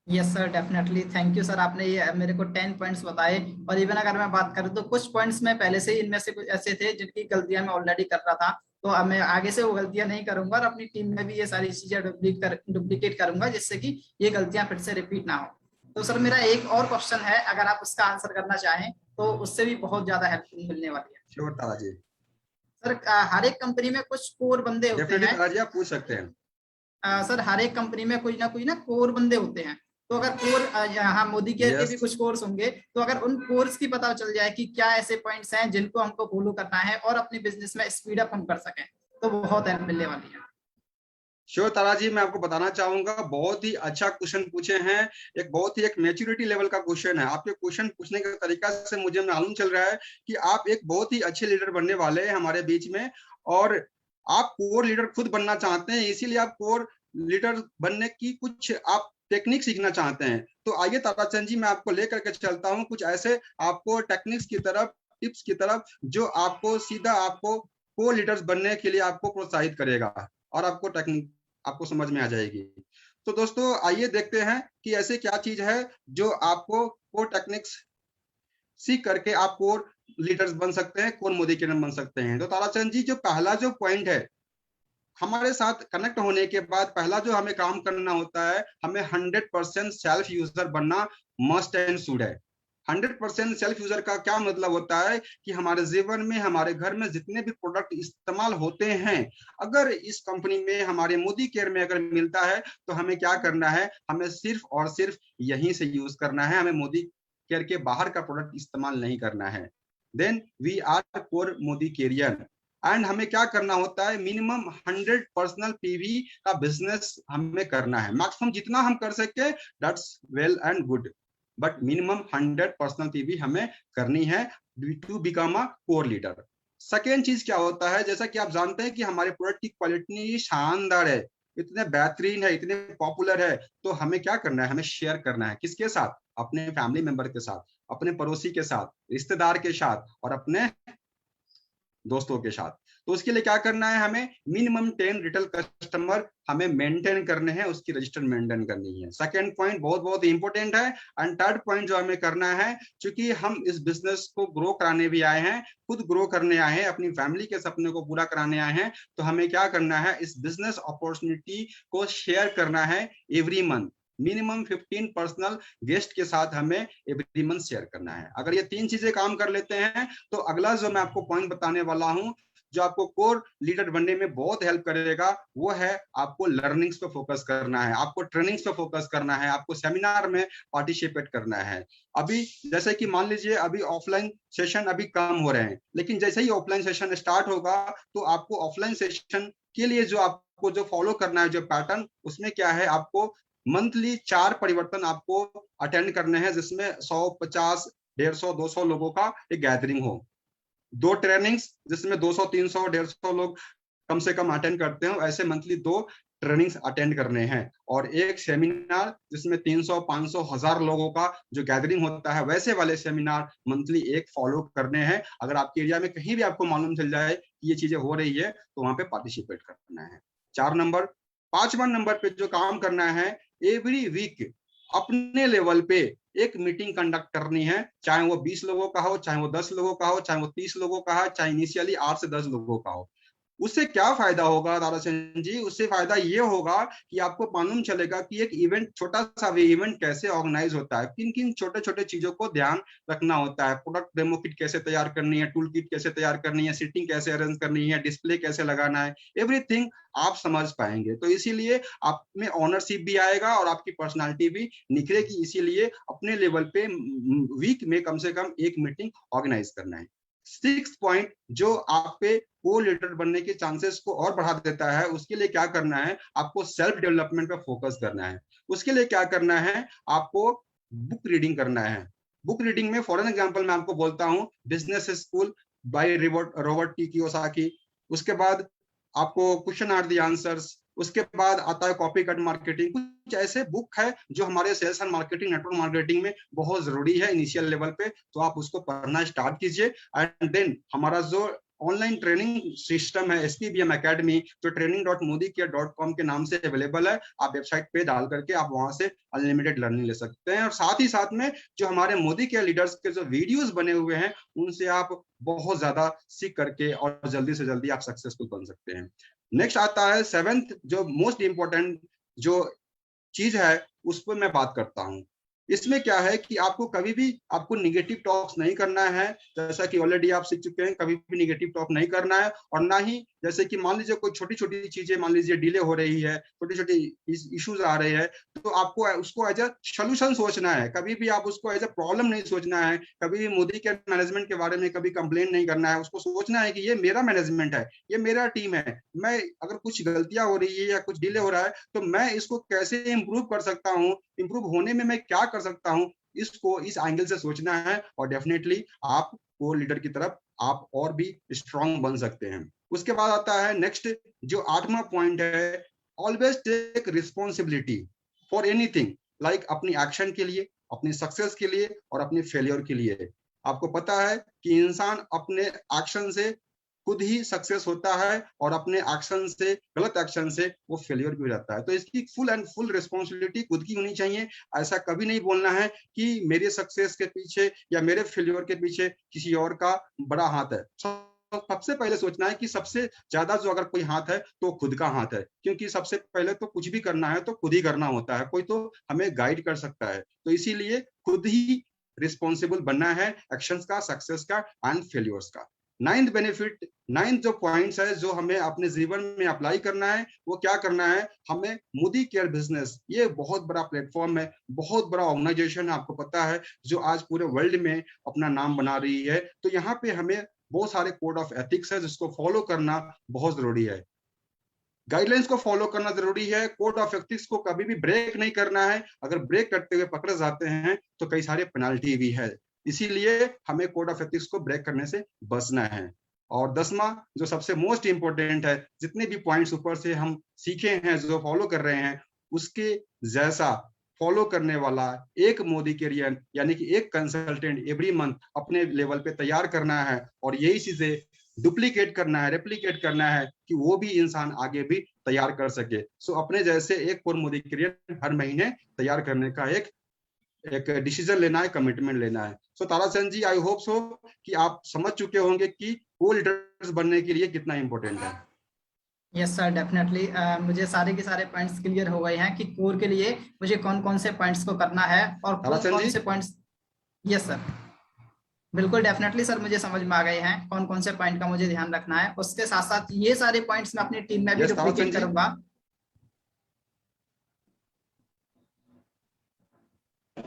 Yes sir, definitely thank you sir, आपने ये मेरे को 10 पॉइंट्स बताए। और इवन अगर मैं बात करूँ तो कुछ पॉइंट्स में पहले से ही इनमें से कुछ ऐसे थे जिनकी गलतियां मैं ऑलरेडी कर रहा था, तो अब मैं आगे से वो गलतियां नहीं करूंगा और अपनी टीम में भी ये सारी चीजें डुप्लीकेट करूंगा, जिससे कि ये गलतियां फिर से रिपीट ना हो। तो सर मेरा एक और क्वेश्चन है, अगर आप उसका आंसर करना चाहें तो उससे भी बहुत ज्यादा हेल्प मिलने वाली है। श्योर तारा जी। सर हर एक कंपनी में कुछ कोर बंदे होते डेफिनेटली हैं। तारा जी, आप पूछ सकते हैं। सर हर एक कंपनी में कोई ना कोर बंदे होते हैं, तो अगर कोर यहाँ मोदी केयर के Yes. भी कुछ कोर्स होंगे, तो अगर उन कोर्स की पता चल जाए कि क्या ऐसे पॉइंट्स हैं जिनको हमको फॉलो करना है और अपने बिजनेस में स्पीड अप हम कर सकें, तो बहुत हेल्प मिलने वाली है। श्योर तारा जी, मैं आपको बताना चाहूंगा, बहुत ही अच्छा क्वेश्चन पूछे हैं। एक मैच्योरिटी लेवल का क्वेश्चन है। आपके क्वेश्चन पूछने के तरीका से मुझे मालूम चल रहा है कि आप एक बहुत ही अच्छे लीडर बनने वाले हैं हमारे बीच में, और आप कोर लीडर खुद बनना चाहते हैं, इसीलिए आप कोर लीडर बनने की कुछ आप टेक्निक सीखना चाहते हैं। तो आइए ताराचंद जी, मैं आपको लेकर के चलता हूँ कुछ ऐसे आपको टेक्निक्स की तरफ, टिप्स की तरफ, जो आपको सीधा आपको को लीडर्स बनने के लिए आपको प्रोत्साहित करेगा और आपको टेक्निक आपको समझ में आ जाएगी। तो दोस्तों आइए देखते हैं कि ऐसे क्या चीज है जो आपको को टेक्निक्स सीख करके आप कोर लीडर्स बन सकते हैं, कोर मोदी किरण बन सकते हैं। तो ताराचंद जी, जो पहला जो पॉइंट है, हमारे साथ कनेक्ट होने के बाद पहला जो हमें काम करना होता है, हमें 100% सेल्फ यूजर बनना मस्ट एंड शुड है। 100% सेल्फ यूजर का क्या मतलब होता है कि हमारे जीवन में, हमारे घर में जितने भी प्रोडक्ट इस्तेमाल होते हैं, अगर इस कंपनी में, हमारे मोदी केयर में अगर मिलता है, तो हमें क्या करना है, हमें सिर्फ और सिर्फ यहीं से यूज करना है। हमें मोदी केयर के बाहर का प्रोडक्ट इस्तेमाल नहीं करना है। Then we are core Modi carer. And हमें क्या करना होता है, मिनिमम 100 पर्सनल पीवी का बिजनेस हमें करना है। मैक्सिमम जितना हम कर सके that's well and good, but minimum 100 personal PV हमें करनी है to become a core leader. Second चीज क्या होता है, जैसा कि आप जानते हैं कि हमारे प्रोडक्ट की क्वालिटी शानदार है, इतने बेहतरीन है, इतने पॉपुलर है, तो हमें क्या करना है, हमें शेयर करना है। किसके साथ? अपने फैमिली मेंबर के साथ, अपने पड़ोसी के साथ, रिश्तेदार के साथ और अपने दोस्तों के साथ। तो उसके लिए क्या करना है, हमें मिनिमम 10 रिटेल कस्टमर हमें मेंटेन करने हैं, उसकी रजिस्टर मेंटेन करनी है। सेकंड पॉइंट बहुत बहुत इंपॉर्टेंट है। एंड थर्ड पॉइंट जो हमें करना है, क्योंकि हम इस बिजनेस को ग्रो कराने भी आए हैं, खुद ग्रो करने आए हैं, अपनी फैमिली के सपने को पूरा कराने आए हैं, तो हमें क्या करना है, इस बिजनेस अपॉर्चुनिटी को शेयर करना है every month. Minimum 15 personal guest के साथ हमें एवरी मंथ शेयर करना है। अगर ये तीन चीजें काम कर लेते हैं, तो अगला जो मैं आपको पॉइंट बताने वाला हूं, जो आपको कोर लीडर बनने में बहुत हेल्प करेगा, वो है आपको लर्निंग्स पे फोकस करना है, आपको ट्रेनिंग्स पे फोकस करना है, आपको सेमिनार में पार्टिसिपेट करना है। अभी जैसे कि मान लीजिए अभी ऑफलाइन सेशन अभी कम हो रहे हैं, लेकिन जैसे ही ऑफलाइन सेशन स्टार्ट होगा, तो आपको ऑफलाइन सेशन के लिए जो आपको जो फॉलो करना है, जो पैटर्न, उसमें क्या है, आपको मंथली 4 परिवर्तन आपको अटेंड करने हैं, जिसमें 100, 50, 150, 200 लोगों का एक गैदरिंग हो। 2 ट्रेनिंग्स जिसमें 200, 300, 150 लोग कम से कम अटेंड करते हो, ऐसे मंथली 2 ट्रेनिंग्स अटेंड करने हैं। और एक सेमिनार जिसमें 300, 500, 1000 लोगों का जो गैदरिंग होता है, वैसे वाले सेमिनार मंथली एक फॉलो करने हैं। अगर आपके एरिया में कहीं भी आपको मालूम चल जाए कि ये चीजें हो रही है, तो वहां पे पार्टिसिपेट करना है। 4 नंबर। 5वां नंबर पे जो काम करना है, एवरी वीक अपने लेवल पे एक मीटिंग कंडक्ट करनी है, चाहे वो 20 लोगों का हो, चाहे वो 10 लोगों का हो, चाहे वो 30 लोगों का हो, चाहे इनिशियली 8 से 10 लोगों का हो। उससे क्या फायदा होगा ताराचंद जी? उससे फायदा ये होगा कि आपको मालूम चलेगा कि एक इवेंट, छोटा सा भी इवेंट कैसे ऑर्गेनाइज होता है, किन किन छोटे छोटे चीजों को ध्यान रखना होता है। प्रोडक्ट डेमो किट कैसे तैयार करनी है, टूल किट कैसे तैयार करनी है, सीटिंग कैसे अरेंज करनी है, डिस्प्ले कैसे लगाना है, एवरीथिंग आप समझ पाएंगे। तो इसीलिए आप में ऑनरशिप भी आएगा और आपकी पर्सनालिटी भी निखरेगी। इसीलिए अपने लेवल पे वीक में कम से कम एक मीटिंग ऑर्गेनाइज करना है। 6th पॉइंट जो आप पे को लीडर बनने के चांसेस को और बढ़ा देता है, उसके लिए क्या करना है, आपको सेल्फ डेवलपमेंट पे फोकस करना है। उसके लिए क्या करना है, आपको बुक रीडिंग करना है। बुक रीडिंग में फॉर एन एग्जांपल मैं आपको बोलता हूं, business school by Robert T Kiyosaki. उसके बाद आपको क्वेश्चन आर द आंसर्स। उसके बाद आता है कॉपी कट मार्केटिंग। कुछ ऐसे बुक है जो हमारे sales and marketing, network marketing में बहुत जरूरी है इनिशियल लेवल पे, तो आप उसको पढ़ना स्टार्ट कीजिए। एंड देन हमारा जो ऑनलाइन ट्रेनिंग सिस्टम है SPBM एकेडमी, जो training.modicare.com के नाम से अवेलेबल है, आप वेबसाइट पे डाल करके आप वहां से अनलिमिटेड लर्निंग ले सकते हैं। और साथ ही साथ में जो हमारे मोदी केयर लीडर्स के जो वीडियोस बने हुए हैं, उनसे आप बहुत ज्यादा सीख करके और जल्दी से जल्दी आप सक्सेसफुल बन सकते हैं। नेक्स्ट आता है 7th, जो मोस्ट इंपॉर्टेंट जो चीज है उस पर मैं बात करता हूँ। इसमें क्या है कि आपको कभी भी आपको निगेटिव टॉक्स नहीं करना है, जैसा कि ऑलरेडी आप सीख चुके हैं, कभी भी निगेटिव टॉक नहीं करना है। और ना ही जैसे कि मान लीजिए कोई छोटी छोटी चीजें, मान लीजिए डिले हो रही है, छोटी छोटी इश्यूज आ रहे हैं, तो आपको उसको एज अ सोल्यूशन सोचना है, कभी भी आप उसको एज अ प्रॉब्लम नहीं सोचना है। कभी भी मोदी के मैनेजमेंट के बारे में कभी कंप्लेन नहीं करना है, उसको सोचना है कि ये मेरा मैनेजमेंट है, ये मेरा टीम है, मैं अगर कुछ गलतियां हो रही है या कुछ डिले हो रहा है तो मैं इसको कैसे इंप्रूव कर सकता हूँ, इंप्रूव होने में मैं क्या कर सकता हूँ, इसको इस एंगल से सोचना है। और डेफिनेटली आप को लीडर की तरफ आप और भी स्ट्रांग बन सकते हैं। उसके बाद आता है नेक्स्ट, जो 8वां पॉइंट है, always take responsibility for anything, like अपनी एक्शन के लिए, अपनी सक्सेस के लिए और अपनी फेलियर के लिए। आपको पता है कि इंसान अपने एक्शन से खुद ही सक्सेस होता है और अपने एक्शन से, गलत एक्शन से वो फेलियर भी हो जाता है। तो इसकी फुल एंड फुल रिस्पॉन्सिबिलिटी खुद की होनी चाहिए। ऐसा कभी नहीं बोलना है कि मेरे सक्सेस के पीछे या मेरे फेलियर के पीछे किसी और का बड़ा हाथ है। सबसे पहले सोचना है कि सबसे ज्यादा जो अगर कोई हाथ है तो खुद का हाथ है, क्योंकि सबसे पहले तो कुछ भी करना है तो खुद ही करना होता है, कोई तो हमें गाइड कर सकता है। तो इसीलिए खुद ही रिस्पॉन्सिबल बनना है एक्शंस का, सक्सेस का एंड फेलियर्स का। 9th बेनिफिट, 9th जो पॉइंट्स है जो हमें अपने जीवन में अप्लाई करना है, वो क्या करना है, हमें मोदी केयर बिजनेस, ये बहुत बड़ा प्लेटफॉर्म है, बहुत बड़ा ऑर्गेनाइजेशन है, आपको पता है, जो आज पूरे वर्ल्ड में अपना नाम बना रही है। तो यहाँ पे हमें बहुत सारे कोड ऑफ एथिक्स है जिसको फॉलो करना बहुत जरूरी है, गाइडलाइंस को फॉलो करना जरूरी है, कोड ऑफ एथिक्स को कभी भी ब्रेक नहीं करना है। अगर ब्रेक करते हुए पकड़े जाते हैं तो कई सारे पेनाल्टी भी है, इसीलिए हमें कोड ऑफ एथिक्स को ब्रेक करने से बचना है। और 10वां जो सबसे मोस्ट इंपोर्टेंट है, जितने भी पॉइंट्स ऊपर से हम सीखे हैं, जो फॉलो कर रहे हैं, उसके जैसा फॉलो करने वाला एक मोदी कैरियर यानी कि एक कंसल्टेंट एवरी मंथ अपने लेवल पे तैयार करना है। और यही चीजें डुप्लीकेट करना है, रेप्लीकेट करना है कि वो भी इंसान आगे भी तैयार कर सके। सो अपने जैसे एक और मोदी कैरियर हर महीने तैयार करने का एक डिसीजन लेना है, कमिटमेंट लेना है। सो ताराचंद जी, आई होप सो कि आप समझ चुके होंगे कि को लीडर्स बनने के लिए कितना इंपॉर्टेंट है। यस सर, डेफिनेटली मुझे सारे के सारे पॉइंट्स क्लियर हो गए हैं कि कोर के लिए मुझे कौन कौन से पॉइंट्स को करना है और कौन ताराचंद कौन जी, से पॉइंट्स। यस सर, बिल्कुल डेफिनेटली सर, मुझे समझ में आ गए हैं कौन कौन से पॉइंट का मुझे ध्यान रखना है। उसके साथ साथ ये सारे पॉइंट्स मैं अपनी टीम में भी यस ताराचंद डुप्लीकेट जी, करूंगा।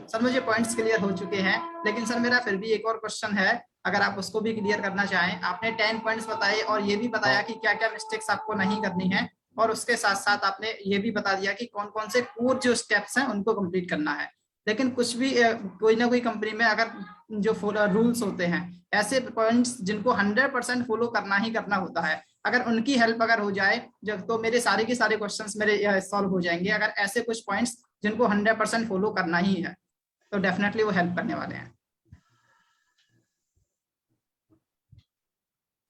सर मुझे पॉइंट्स क्लियर हो चुके हैं, लेकिन सर मेरा फिर भी एक और क्वेश्चन है, अगर आप उसको भी क्लियर करना चाहें। आपने 10 पॉइंट्स बताए और ये भी बताया कि क्या क्या मिस्टेक्स आपको नहीं करनी है, और उसके साथ साथ आपने ये भी बता दिया कि कौन कौन से कोर जो स्टेप्स हैं उनको कंप्लीट करना है। लेकिन कुछ भी कोई ना कोई कंपनी में अगर जो रूल्स होते हैं, ऐसे पॉइंट्स जिनको 100% फॉलो करना ही करना होता है, अगर उनकी हेल्प अगर हो जाए जब, तो मेरे सारे के सारे क्वेश्चंस मेरे सॉल्व हो जाएंगे। अगर ऐसे कुछ पॉइंट्स जिनको 100% फॉलो करना ही है तो डेफिनेटली वो हेल्प करने वाले हैं।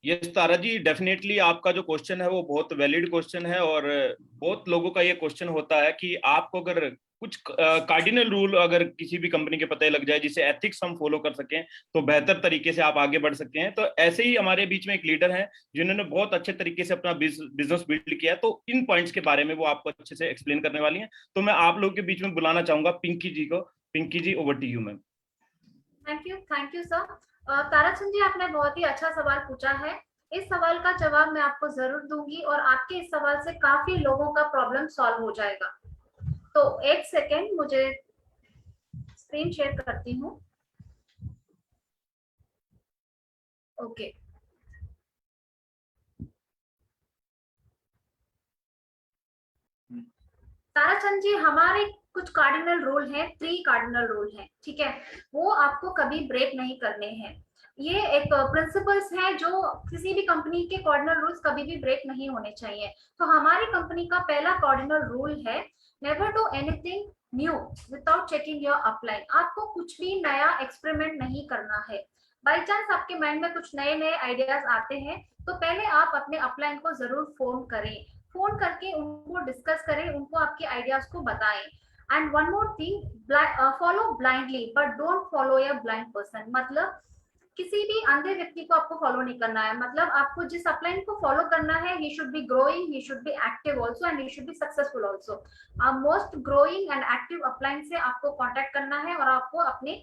यस तारा जी, डेफिनेटली आपका जो क्वेश्चन है वो बहुत वैलिड क्वेश्चन है। और बहुत लोगों का ये क्वेश्चन होता है कि आपको अगर कुछ कार्डिनल रूल अगर किसी भी कंपनी के पते लग जाए जिसे एथिक्स हम फॉलो कर सकें तो बेहतर तरीके से आप आगे बढ़ सकते हैं। तो ऐसे ही हमारे बीच में एक लीडर है जिन्होंने बहुत अच्छे तरीके से अपना बिजनेस बिल्ड किया है, तो इन पॉइंट्स के बारे में वो आपको अच्छे से एक्सप्लेन करने वाली हैं। तो मैं आप लोगों के बीच में बुलाना चाहूंगा पिंकी जी को। Pinky ji, over to you ma'am. Thank you sir. Tarachand ji, आपने बहुत ही अच्छा सवाल पूछा है। इस सवाल का जवाब मैं आपको जरूर दूंगी और आपके इस सवाल से काफी लोगों का प्रॉब्लम सॉल्व हो जाएगा। तो एक सेकेंड, मुझे स्क्रीन शेयर करती हूँ। ओके, ताराचंद जी, हमारे कुछ कार्डिनल रूल हैं, 3 कार्डिनल रूल हैं, ठीक है, वो आपको कभी ब्रेक नहीं करने हैं। ये एक प्रिंसिपल्स हैं जो किसी भी कंपनी के कार्डिनल रूल्स कभी भी ब्रेक नहीं होने चाहिए। तो हमारी कंपनी का पहला कार्डिनल रूल है never do anything new without checking your upline. आपको कुछ भी नया एक्सपेरिमेंट नहीं करना है। बाई चांस आपके माइंड में कुछ नए नए आइडियाज आते हैं तो पहले आप अपने अपलाइन को जरूर फोन करें, फोन करके उनको डिस्कस करें, उनको आपके आइडियाज को बताएं। And one more thing, follow blindly but don't follow a blind person. मतलब किसी भी अंधे व्यक्ति को आपको फॉलो नहीं करना है। मतलब आपको जिस अपलाइन को फॉलो करना है, he should be growing, he should be active also and he should be successful also। Most growing and active upline से आपको कांटेक्ट करना है और आपको अपने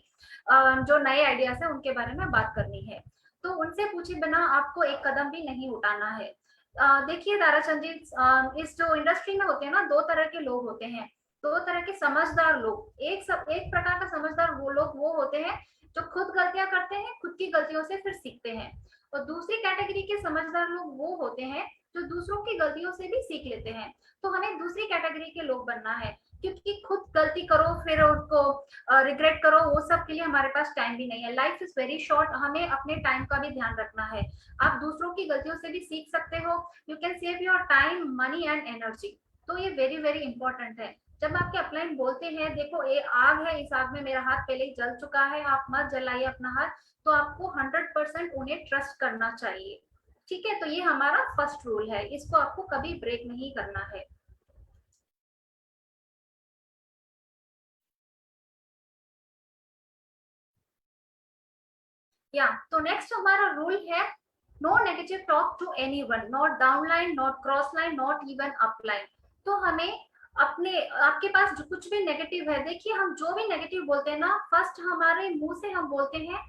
जो नए आइडियाज है उनके बारे में बात करनी है। तो उनसे पूछे बिना आपको एक कदम भी नहीं उठाना है। देखिए ताराचंद जी, इस जो इंडस्ट्री में होते हैं ना, दो तरह के लोग होते हैं, दो तरह के समझदार लोग। एक प्रकार का समझदार वो लोग वो होते हैं जो खुद गलतियां करते हैं, खुद की गलतियों से फिर सीखते हैं। और दूसरी कैटेगरी के समझदार लोग वो होते हैं जो दूसरों की गलतियों से भी सीख लेते हैं। तो हमें दूसरी कैटेगरी के लोग बनना है, क्योंकि खुद गलती करो फिर उसको रिग्रेट करो, वो सब के लिए हमारे पास टाइम भी नहीं है। लाइफ इज वेरी शॉर्ट, हमें अपने टाइम का भी ध्यान रखना है। आप दूसरों की गलतियों से भी सीख सकते हो। You can save your time, money and energy. तो ये वेरी वेरी इंपॉर्टेंट है। जब आपके अपलाइन बोलते हैं देखो ये आग है, इस आग में मेरा हाथ पहले ही जल चुका है, आप मत जलाइए अपना हाथ, तो आपको 100% उन्हें ट्रस्ट करना चाहिए। ठीक है, तो ये हमारा फर्स्ट रूल है, इसको आपको कभी ब्रेक नहीं करना है। या तो नेक्स्ट हमारा रूल है no negative talk to anyone, not downline, not cross line, not even upline. तो हमें अपने आपके पास जो कुछ भी नेगेटिव है, देखिए हम जो भी नेगेटिव बोलते हैं ना, फर्स्ट हमारे मुंह से हम बोलते हैं,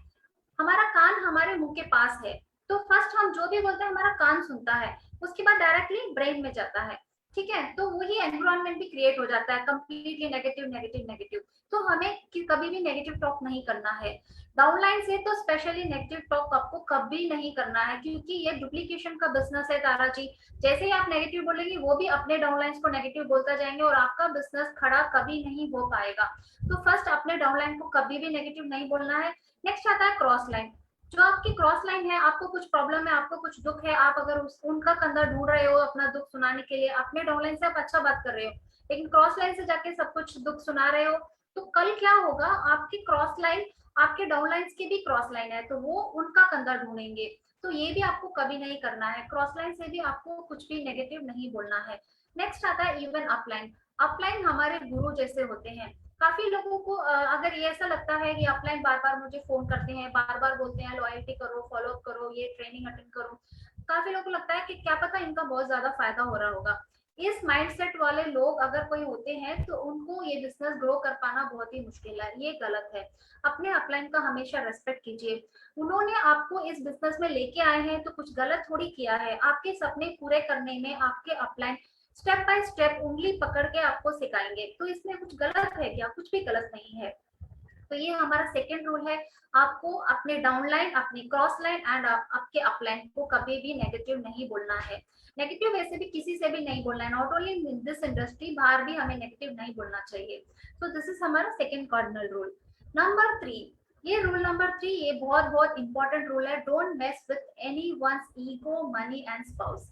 हमारा कान हमारे मुंह के पास है, तो फर्स्ट हम जो भी बोलते हैं हमारा कान सुनता है, उसके बाद डायरेक्टली ब्रेन में जाता है। ठीक है, तो वही एनवायरनमेंट भी क्रिएट हो जाता है, कंप्लीटली नेगेटिव नेगेटिव नेगेटिव। तो हमें कभी भी नेगेटिव टॉक नहीं करना है। डाउनलाइन से तो स्पेशली नेगेटिव टॉक आपको कभी नहीं करना है, क्योंकि ये डुप्लीकेशन का बिजनेस है तारा जी। जैसे ही आप नेगेटिव बोलेंगे वो भी अपने डाउनलाइंस को नेगेटिव बोलता जाएंगे और आपका बिजनेस खड़ा कभी नहीं हो पाएगा। तो फर्स्ट अपने डाउनलाइन को कभी भी नेगेटिव नहीं बोलना है। नेक्स्ट आता है क्रॉस लाइन। जो आपकी क्रॉस लाइन है, आपको कुछ प्रॉब्लम है, आपको कुछ दुख है, आप अगर उनका कंधा ढूंढ रहे हो अपना दुख सुनाने के लिए, अपने डाउनलाइन से आप अच्छा बात कर रहे हो, लेकिन क्रॉस लाइन से जाके सब कुछ दुख सुना रहे हो, तो कल क्या होगा, आपकी क्रॉस लाइन आपके डाउनलाइंस की भी क्रॉस लाइन है, तो वो उनका कंधा ढूंढेंगे। तो ये भी आपको कभी नहीं करना है। क्रॉस लाइन से भी आपको कुछ भी नेगेटिव नहीं बोलना है। नेक्स्ट आता है इवन अपलाइन। अपलाइन हमारे गुरु जैसे होते हैं। काफी लोगों को अगर ये ऐसा लगता है कि अपलाइन बार बार मुझे फोन करते हैं, बार बार बोलते हैं लॉयल्टी करो, फॉलो अप करो, ये ट्रेनिंग अटेंड करो, काफी लोगों को लगता है कि क्या पता इनका बहुत ज्यादा फायदा हो रहा होगा। इस माइंडसेट वाले लोग अगर कोई होते हैं तो उनको ये बिजनेस ग्रो कर पाना बहुत ही मुश्किल है, ये गलत है। अपने अपलाइन का हमेशा रेस्पेक्ट कीजिए। उन्होंने आपको इस बिजनेस में लेके आए हैं तो कुछ गलत थोड़ी किया है। आपके सपने पूरे करने में आपके अपलाइन स्टेप बाय स्टेप उंगली पकड़ के आपको सिखाएंगे, तो इसमें कुछ गलत है क्या? कुछ भी गलत नहीं है। तो ये हमारा सेकेंड रूल है, आपको अपने डाउनलाइन, अपनी क्रॉस लाइन एंड आपके अपलाइन को कभी भी नेगेटिव नहीं बोलना है। नेगेटिव वैसे भी किसी से भी नहीं बोलना है, not only in this industry, बाहर भी हमें नेगेटिव नहीं बोलना चाहिए। तो दिस इज हमारा सेकेंड कार्डिनल रूल। नंबर 3, ये रूल नंबर 3 ये बहुत बहुत इंपॉर्टेंट रूल है, don't mess with anyone's ego, money and spouse.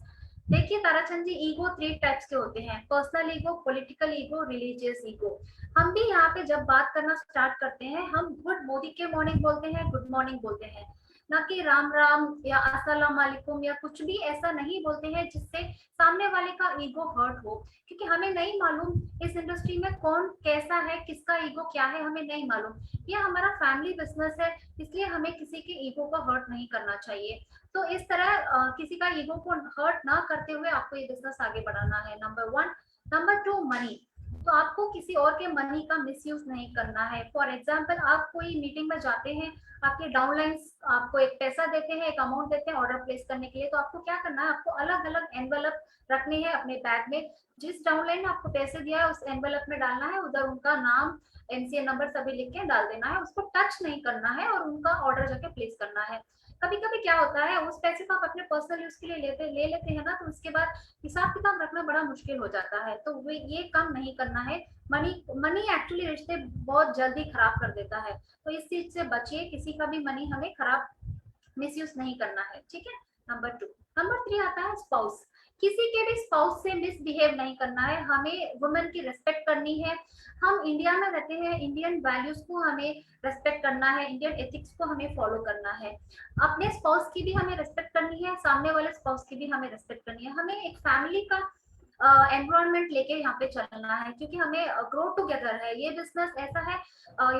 देखिए ताराचंद जी, ईगो 3 टाइप्स के होते हैं, personal ego, political ego, religious ego. हम भी यहाँ पे जब बात करना स्टार्ट करते हैं, हम गुड मोदी के मॉर्निंग बोलते हैं, गुड मॉर्निंग बोलते हैं, ना कि राम राम या अस्सलाम वालेकुम या कुछ भी ऐसा नहीं बोलते हैं जिससे सामने वाले का ईगो हर्ट हो, क्योंकि हमें नहीं मालूम इस इंडस्ट्री में कौन कैसा है, किसका ईगो क्या है, हमें नहीं मालूम। ये हमारा फैमिली बिजनेस है, इसलिए हमें किसी के ईगो को हर्ट नहीं करना चाहिए। तो इस तरह किसी का ईगो को हर्ट ना करते हुए आपको ये बिजनेस आगे बढ़ाना है, नंबर 1। Number 2, money. तो आपको किसी और के मनी का मिसयूज नहीं करना है। फॉर एग्जाम्पल, आप कोई मीटिंग में जाते हैं, आपके डाउनलाइंस आपको एक पैसा देते हैं, एक अमाउंट देते हैं ऑर्डर प्लेस करने के लिए, तो आपको क्या करना है, आपको अलग अलग एनवेलप रखने हैं अपने बैग में। जिस डाउनलाइन ने आपको पैसे दिया है उस एनवेलप में डालना है, उधर उनका नाम, एमसीए नंबर सभी लिख के डाल देना है, उसको टच नहीं करना है और उनका ऑर्डर जाके प्लेस करना है। कभी कभी क्या होता है, उस पैसे को आप अपने पर्सनल यूज के लिए ले लेते हैं ना, तो उसके बाद हिसाब किताब रखना बड़ा मुश्किल हो जाता है। तो ये काम नहीं करना है। मनी एक्चुअली रिश्ते बहुत जल्दी खराब कर देता है, तो इस चीज से बचिए, किसी का भी मनी हमें खराब मिसयूज नहीं करना है, ठीक है। नंबर 2। नंबर 3 आता है स्पाउस। किसी के भी स्पाउस से मिसबिहेव नहीं करना है, हमें वुमेन की रिस्पेक्ट करनी है। हम इंडिया में रहते हैं, इंडियन वैल्यूज को हमें रिस्पेक्ट करना है, इंडियन एथिक्स को हमें फॉलो करना है। अपने स्पाउस की भी हमें रिस्पेक्ट करनी है, सामने वाले स्पाउस की भी हमें रिस्पेक्ट करनी है। हमें एक फैमिली का एनवायरनमेंट लेके यहाँ पे चलना है, क्योंकि हमें ग्रो टुगेदर है, ये बिजनेस ऐसा है,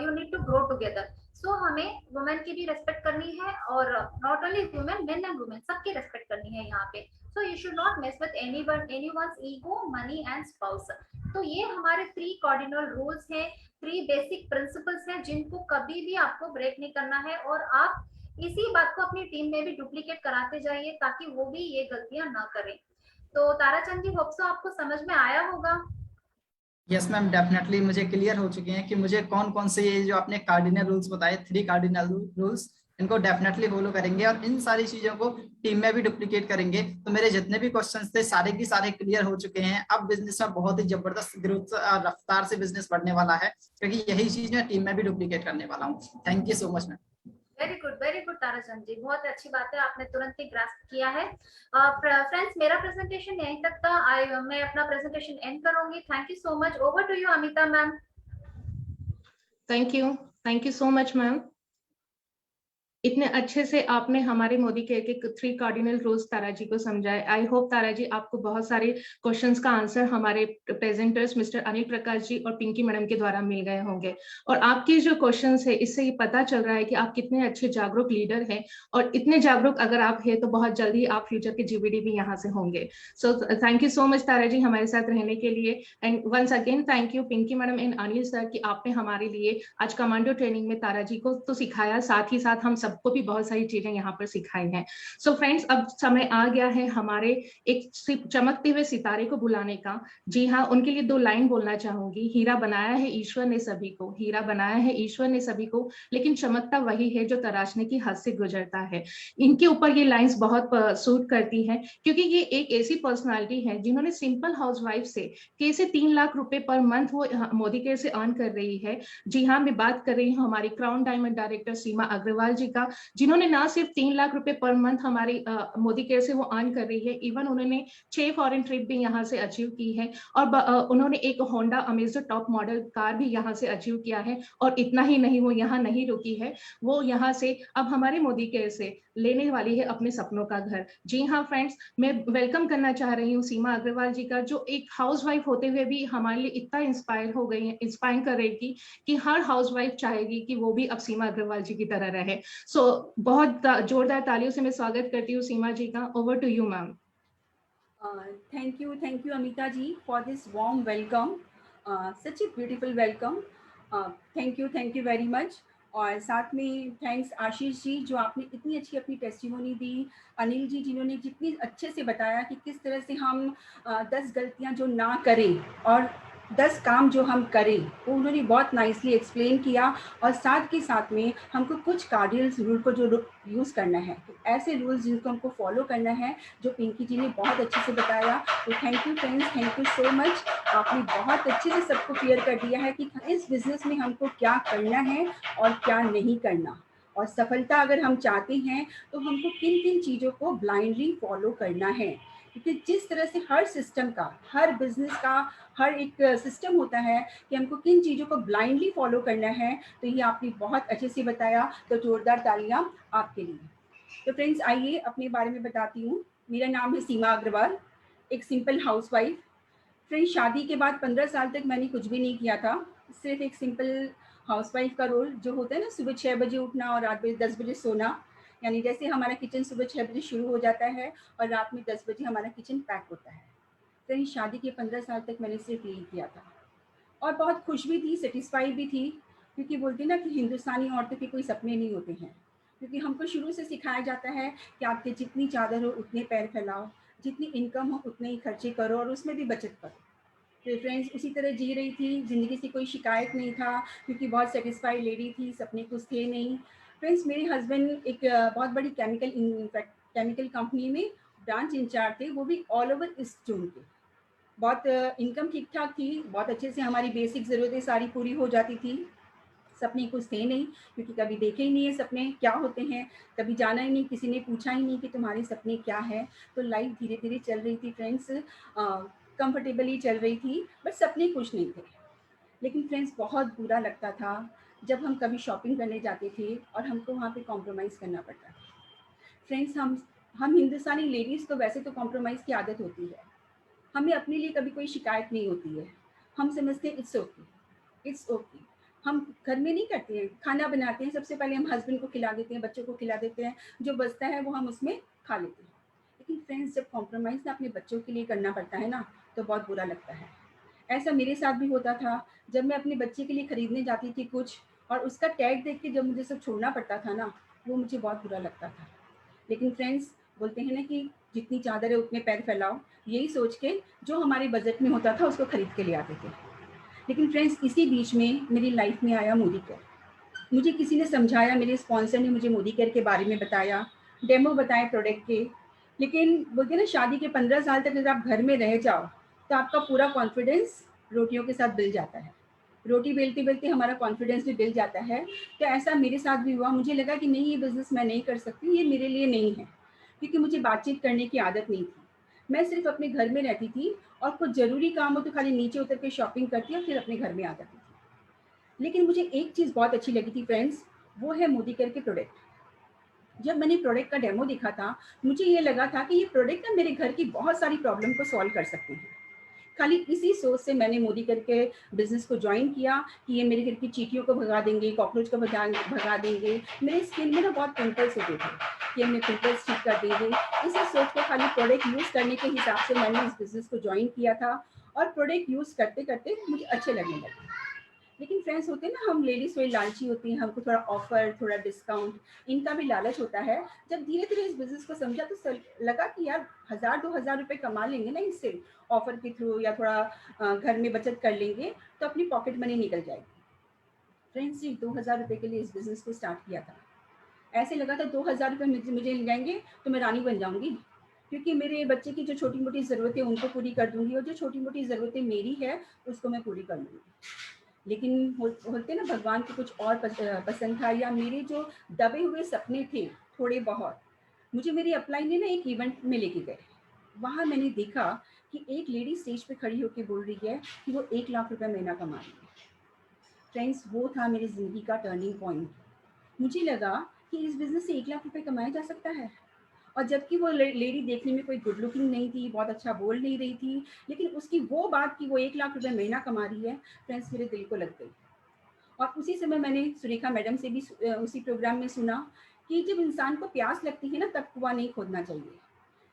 you need to grow together. So हमें वुमेन की भी रेस्पेक्ट करनी है, और not only women, men and women सबकी रेस्पेक्ट करनी है यहाँ पे। So you should not mess with anyone's ego, money and spouse. तो ये हमारे 3 कार्डिनल रूल्स हैं, 3 बेसिक प्रिंसिपल्स हैं, जिनको कभी भी आपको ब्रेक नहीं करना है, और आप इसी बात को अपनी टीम में भी डुप्लीकेट कराते जाइए, ताकि वो भी ये गलतियां ना करें। तो ताराचंद जी, होप सो आपको समझ में आया होगा। यस मैम, डेफिनेटली मुझे क्लियर हो चुके हैं कि मुझे कौन कौन से ये जो आपने कार्डिनल रूल्स बताए, 3 कार्डिनल रूल्स, इनको डेफिनेटली फॉलो करेंगे और इन सारी चीजों को टीम में भी डुप्लीकेट करेंगे। तो मेरे जितने भी क्वेश्चंस थे सारे की सारे क्लियर हो चुके हैं। अब बिजनेस में बहुत ही जबरदस्त ग्रोथ रफ्तार से बिजनेस बढ़ने वाला है, क्योंकि यही चीज मैं टीम में भी डुप्लीकेट करने वाला हूँ। Thank you so much ma'am. Very good Tarachand ji, बहुत अच्छी बात है, आपने तुरंत ही ग्रास्प किया है। फ्रेंड्स, मेरा प्रेजेंटेशन यहीं तक था। मैं अपना प्रेजेंटेशन एंड करूंगी। Thank you so much. Over to you Amita ma'am. Thank you so much ma'am. इतने अच्छे से आपने हमारे मोदी केयर के 3 कार्डिनल रूल्स तारा जी को समझाए। आई होप तारा जी आपको बहुत सारे क्वेश्चंस का आंसर हमारे प्रेजेंटर्स मिस्टर अनिल प्रकाश जी और पिंकी मैडम के द्वारा मिल गए होंगे। और आपके जो क्वेश्चंस है, इससे ये पता चल रहा है कि आप कितने अच्छे जागरूक लीडर हैं, और इतने जागरूक अगर आप हैं तो बहुत जल्दी आप फ्यूचर के जीबीडी भी यहाँ से होंगे। So thank you so much Tara ji हमारे साथ रहने के लिए। And once again thank you Pinky madam and Anil sir कि आपने हमारे लिए आज कमांडो ट्रेनिंग में तारा जी को तो सिखाया, साथ ही साथ हम सबको भी बहुत सारी चीजें यहाँ पर सिखाई हैं। सो फ्रेंड्स, अब समय आ गया है हमारे एक चमकते हुए सितारे को बुलाने का। जी हाँ, उनके लिए 2 लाइन बोलना चाहूंगी। हीरा बनाया है ईश्वर ने सभी को, हीरा बनाया है ईश्वर ने सभी को, लेकिन चमकता वही है जो तराशने की हद से गुजरता है। इनके ऊपर ये लाइंस बहुत सूट करती हैं, क्योंकि ये एक ऐसी पर्सनालिटी है जिन्होंने सिंपल हाउसवाइफ से कैसे 3 लाख रुपए पर मंथ वो मोदी केयर से अर्न कर रही है। जी हाँ, मैं बात कर रही हूँ हमारी क्राउन डायमंड डायरेक्टर सीमा अग्रवाल जी का, जिन्होंने ना सिर्फ 3 लाख रुपए पर मंथ हमारी मोदी केयर से वो अर्न कर रही है, इवन उन्होंने 6 फॉरेन ट्रिप भी यहाँ से अचीव की है, और उन्होंने एक Honda a major top model car भी यहाँ से अचीव किया है। और इतना ही नहीं, वो यहाँ नहीं रुकी है, वो यहाँ से अब हमारे मोदी केयर से लेने वाली है अपने सपनों का घर। जी हाँ फ्रेंड्स, मैं वेलकम करना चाह रही हूँ सीमा अग्रवाल जी का, जो एक हाउसवाइफ होते हुए भी हमारे लिए इतना इंस्पायर हो गई है, इंस्पायर करेगी कि हर हाउसवाइफ चाहेगी कि वो भी अब सीमा अग्रवाल जी की तरह रहे। सो बहुत जोरदार तालियों से मैं स्वागत करती हूँ सीमा जी का। Over to you ma'am. Thank you Amita ji for this warm welcome, such a beautiful welcome. Thank you very much. और साथ में थैंक्स आशीष जी, जो आपने इतनी अच्छी अपनी टेस्टिमोनी दी, अनिल जी जिन्होंने जितनी अच्छे से बताया कि किस तरह से हम 10 गलतियां जो ना करें और 10 काम जो हम करें, वो उन्होंने बहुत नाइसली एक्सप्लेन किया। और साथ के साथ में हमको कुछ कार्डिनल रूल को जो यूज़ करना है, तो ऐसे रूल्स जिनको हमको फॉलो करना है, जो पिंकी जी ने बहुत अच्छे से बताया। तो thank you friends, thank you so much. आपने बहुत अच्छे से सबको क्लियर कर दिया है कि इस बिजनेस में हमको क्या करना है और क्या नहीं करना, और सफलता अगर हम चाहते हैं तो हमको किन किन चीज़ों को ब्लाइंडली फॉलो करना है। क्योंकि जिस तरह से हर सिस्टम का, हर बिजनेस का हर एक सिस्टम होता है कि हमको किन चीज़ों को ब्लाइंडली फॉलो करना है, तो ये आपने बहुत अच्छे से बताया। तो जोरदार तालियां आपके लिए। तो फ्रेंड्स, आइए अपने बारे में बताती हूँ। मेरा नाम है सीमा अग्रवाल, एक सिंपल हाउसवाइफ। फ्रेंड्स, शादी के बाद 15 साल तक मैंने कुछ भी नहीं किया था, सिर्फ एक सिंपल हाउसवाइफ का रोल जो होता है ना, सुबह 6 बजे उठना और रात में 10 बजे सोना। यानी जैसे हमारा किचन सुबह 6 बजे शुरू हो जाता है और रात में 10 बजे हमारा किचन पैक होता है। फ्रेंड्स, शादी के 15 साल तक मैंने सिर्फ यही किया था, और बहुत खुश भी थी, सेटिस्फाई भी थी। क्योंकि बोलते ना कि हिंदुस्तानी औरतों के कोई सपने नहीं होते हैं, क्योंकि हमको शुरू से सिखाया जाता है कि आपके जितनी चादर हो उतने पैर फैलाओ, जितनी इनकम हो उतने ही खर्चे करो और उसमें भी बचत करो। तो फ्रेंड्स, उसी तरह जी रही थी, ज़िंदगी से कोई शिकायत नहीं था, क्योंकि बहुत सेटिस्फाई लेडी थी, सपने कुछ थे नहीं। फ्रेंड्स, मेरे हस्बैंड एक बहुत बड़ी केमिकल कंपनी में ब्रांच इंचार्ज थे, वो भी ऑल ओवर ईस्ट जोन के। बहुत इनकम ठीक ठाक थी, बहुत अच्छे से हमारी बेसिक ज़रूरतें सारी पूरी हो जाती थी। सपने कुछ थे नहीं, क्योंकि कभी देखे ही नहीं है सपने क्या होते हैं, कभी जाना ही नहीं, किसी ने पूछा ही नहीं कि तुम्हारे सपने क्या है। तो लाइफ धीरे धीरे चल रही थी फ्रेंड्स, कंफर्टेबली चल रही थी, बट सपने कुछ नहीं थे। लेकिन फ्रेंड्स बहुत बुरा लगता था जब हम कभी शॉपिंग करने जाते थे और हमको वहाँ पे कॉम्प्रोमाइज़ करना पड़ता था। फ्रेंड्स हम हिंदुस्तानी लेडीज़ को वैसे तो कॉम्प्रोमाइज़ की आदत होती है, हमें अपने लिए कभी कोई शिकायत नहीं होती है, हम समझते हैं इट्स ओके, इट्स ओके। हम घर में नहीं करते हैं, खाना बनाते हैं, सबसे पहले हम हस्बैंड को खिला देते हैं, बच्चों को खिला देते हैं, जो बचता है वो हम उसमें खा लेते हैं। लेकिन फ्रेंड्स जब कॉम्प्रोमाइज़ ना अपने बच्चों के लिए करना पड़ता है ना, तो बहुत बुरा लगता है। ऐसा मेरे साथ भी होता था, जब मैं अपने बच्चे के लिए खरीदने जाती थी कुछ और उसका टैग देख के जब मुझे सब छोड़ना पड़ता था ना, वो मुझे बहुत बुरा लगता था। लेकिन फ्रेंड्स बोलते हैं ना कि जितनी चादर है उतने पैर फैलाओ, यही सोच के जो हमारे बजट में होता था उसको खरीद के ले आते थे। लेकिन फ्रेंड्स इसी बीच में मेरी लाइफ में आया मोदी केयर। मुझे किसी ने समझाया, मेरे स्पॉन्सर ने मुझे मोदी केयर के बारे में बताया, डेमो बताए प्रोडक्ट के। लेकिन बोलते हैं ना, शादी के 15 साल तक अगर आप घर में रह जाओ तो आपका पूरा कॉन्फिडेंस रोटियों के साथ बिल जाता है, रोटी बेलते बेलते हमारा कॉन्फिडेंस भी बिल जाता है। तो ऐसा मेरे साथ भी हुआ, मुझे लगा कि नहीं, ये बिज़नेस मैं नहीं कर सकती, ये मेरे लिए नहीं है, क्योंकि मुझे बातचीत करने की आदत नहीं थी। मैं सिर्फ अपने घर में रहती थी और कुछ ज़रूरी काम हो तो खाली नीचे उतर के शॉपिंग करती और फिर अपने घर में आ जाती थी। लेकिन मुझे एक चीज़ बहुत अच्छी लगी थी फ्रेंड्स, वो है मोदी केयर के प्रोडक्ट। जब मैंने प्रोडक्ट का डेमो देखा था, मुझे ये लगा था कि ये प्रोडक्ट ना मेरे घर की बहुत सारी प्रॉब्लम को सॉल्व कर सकते हैं। खाली इसी सोच से मैंने मोदी केयर के बिज़नेस को ज्वाइन किया कि ये मेरे घर की चींटियों को भगा देंगे, कॉकरोच को भगा देंगे। मेरे स्किन में ना बहुत पिंपल्स होते थे, कि हमने पिंपल्स ठीक कर देंगे। इसी सोच के खाली प्रोडक्ट यूज़ करने के हिसाब से मैंने इस बिज़नेस को ज्वाइन किया था और प्रोडक्ट यूज़ करते करते मुझे अच्छे लगने लगे। लेकिन फ्रेंड्स होते हैं ना, हम लेडीज़ थोड़ी लालची होती हैं, हमको थोड़ा ऑफर, थोड़ा डिस्काउंट, इनका भी लालच होता है। जब धीरे धीरे इस बिज़नेस को समझा तो लगा कि यार 1000-2000 रुपये कमा लेंगे ना इससे, ऑफर के थ्रू, या थोड़ा घर में बचत कर लेंगे तो अपनी पॉकेट मनी निकल जाएगी। फ्रेंड्स सिर्फ 2000 रुपये के लिए इस बिज़नेस को स्टार्ट किया था। ऐसे लगा था 2000 रुपये मुझे मिल जाएंगे तो मैं रानी बन जाऊंगी, क्योंकि मेरे बच्चे की जो छोटी मोटी ज़रूरतें उनको पूरी कर दूंगी और जो छोटी मोटी ज़रूरतें मेरी है उसको मैं पूरी कर लूँगी। लेकिन होते ना, भगवान को कुछ और पसंद था, या मेरे जो दबे हुए सपने थे थोड़े बहुत, मुझे मेरी अपलाइन ने ना एक इवेंट में लेके गए। वहाँ मैंने देखा कि एक लेडी स्टेज पे खड़ी होकर बोल रही है कि वो 1 लाख रुपए महीना कमा रही है। फ्रेंड्स वो था मेरी ज़िंदगी का टर्निंग पॉइंट। मुझे लगा कि इस बिज़नेस से 1 लाख रुपए कमाया जा सकता है। और जबकि वो लेडी देखने में कोई गुड लुकिंग नहीं थी, बहुत अच्छा बोल नहीं रही थी, लेकिन उसकी वो बात कि वो 1 लाख रुपए महीना कमा रही है, फ्रेंड्स मेरे दिल को लग गई। और उसी समय मैंने सुरेखा मैडम से भी उसी प्रोग्राम में सुना कि जब इंसान को प्यास लगती है ना, तब कुआं नहीं खोदना चाहिए।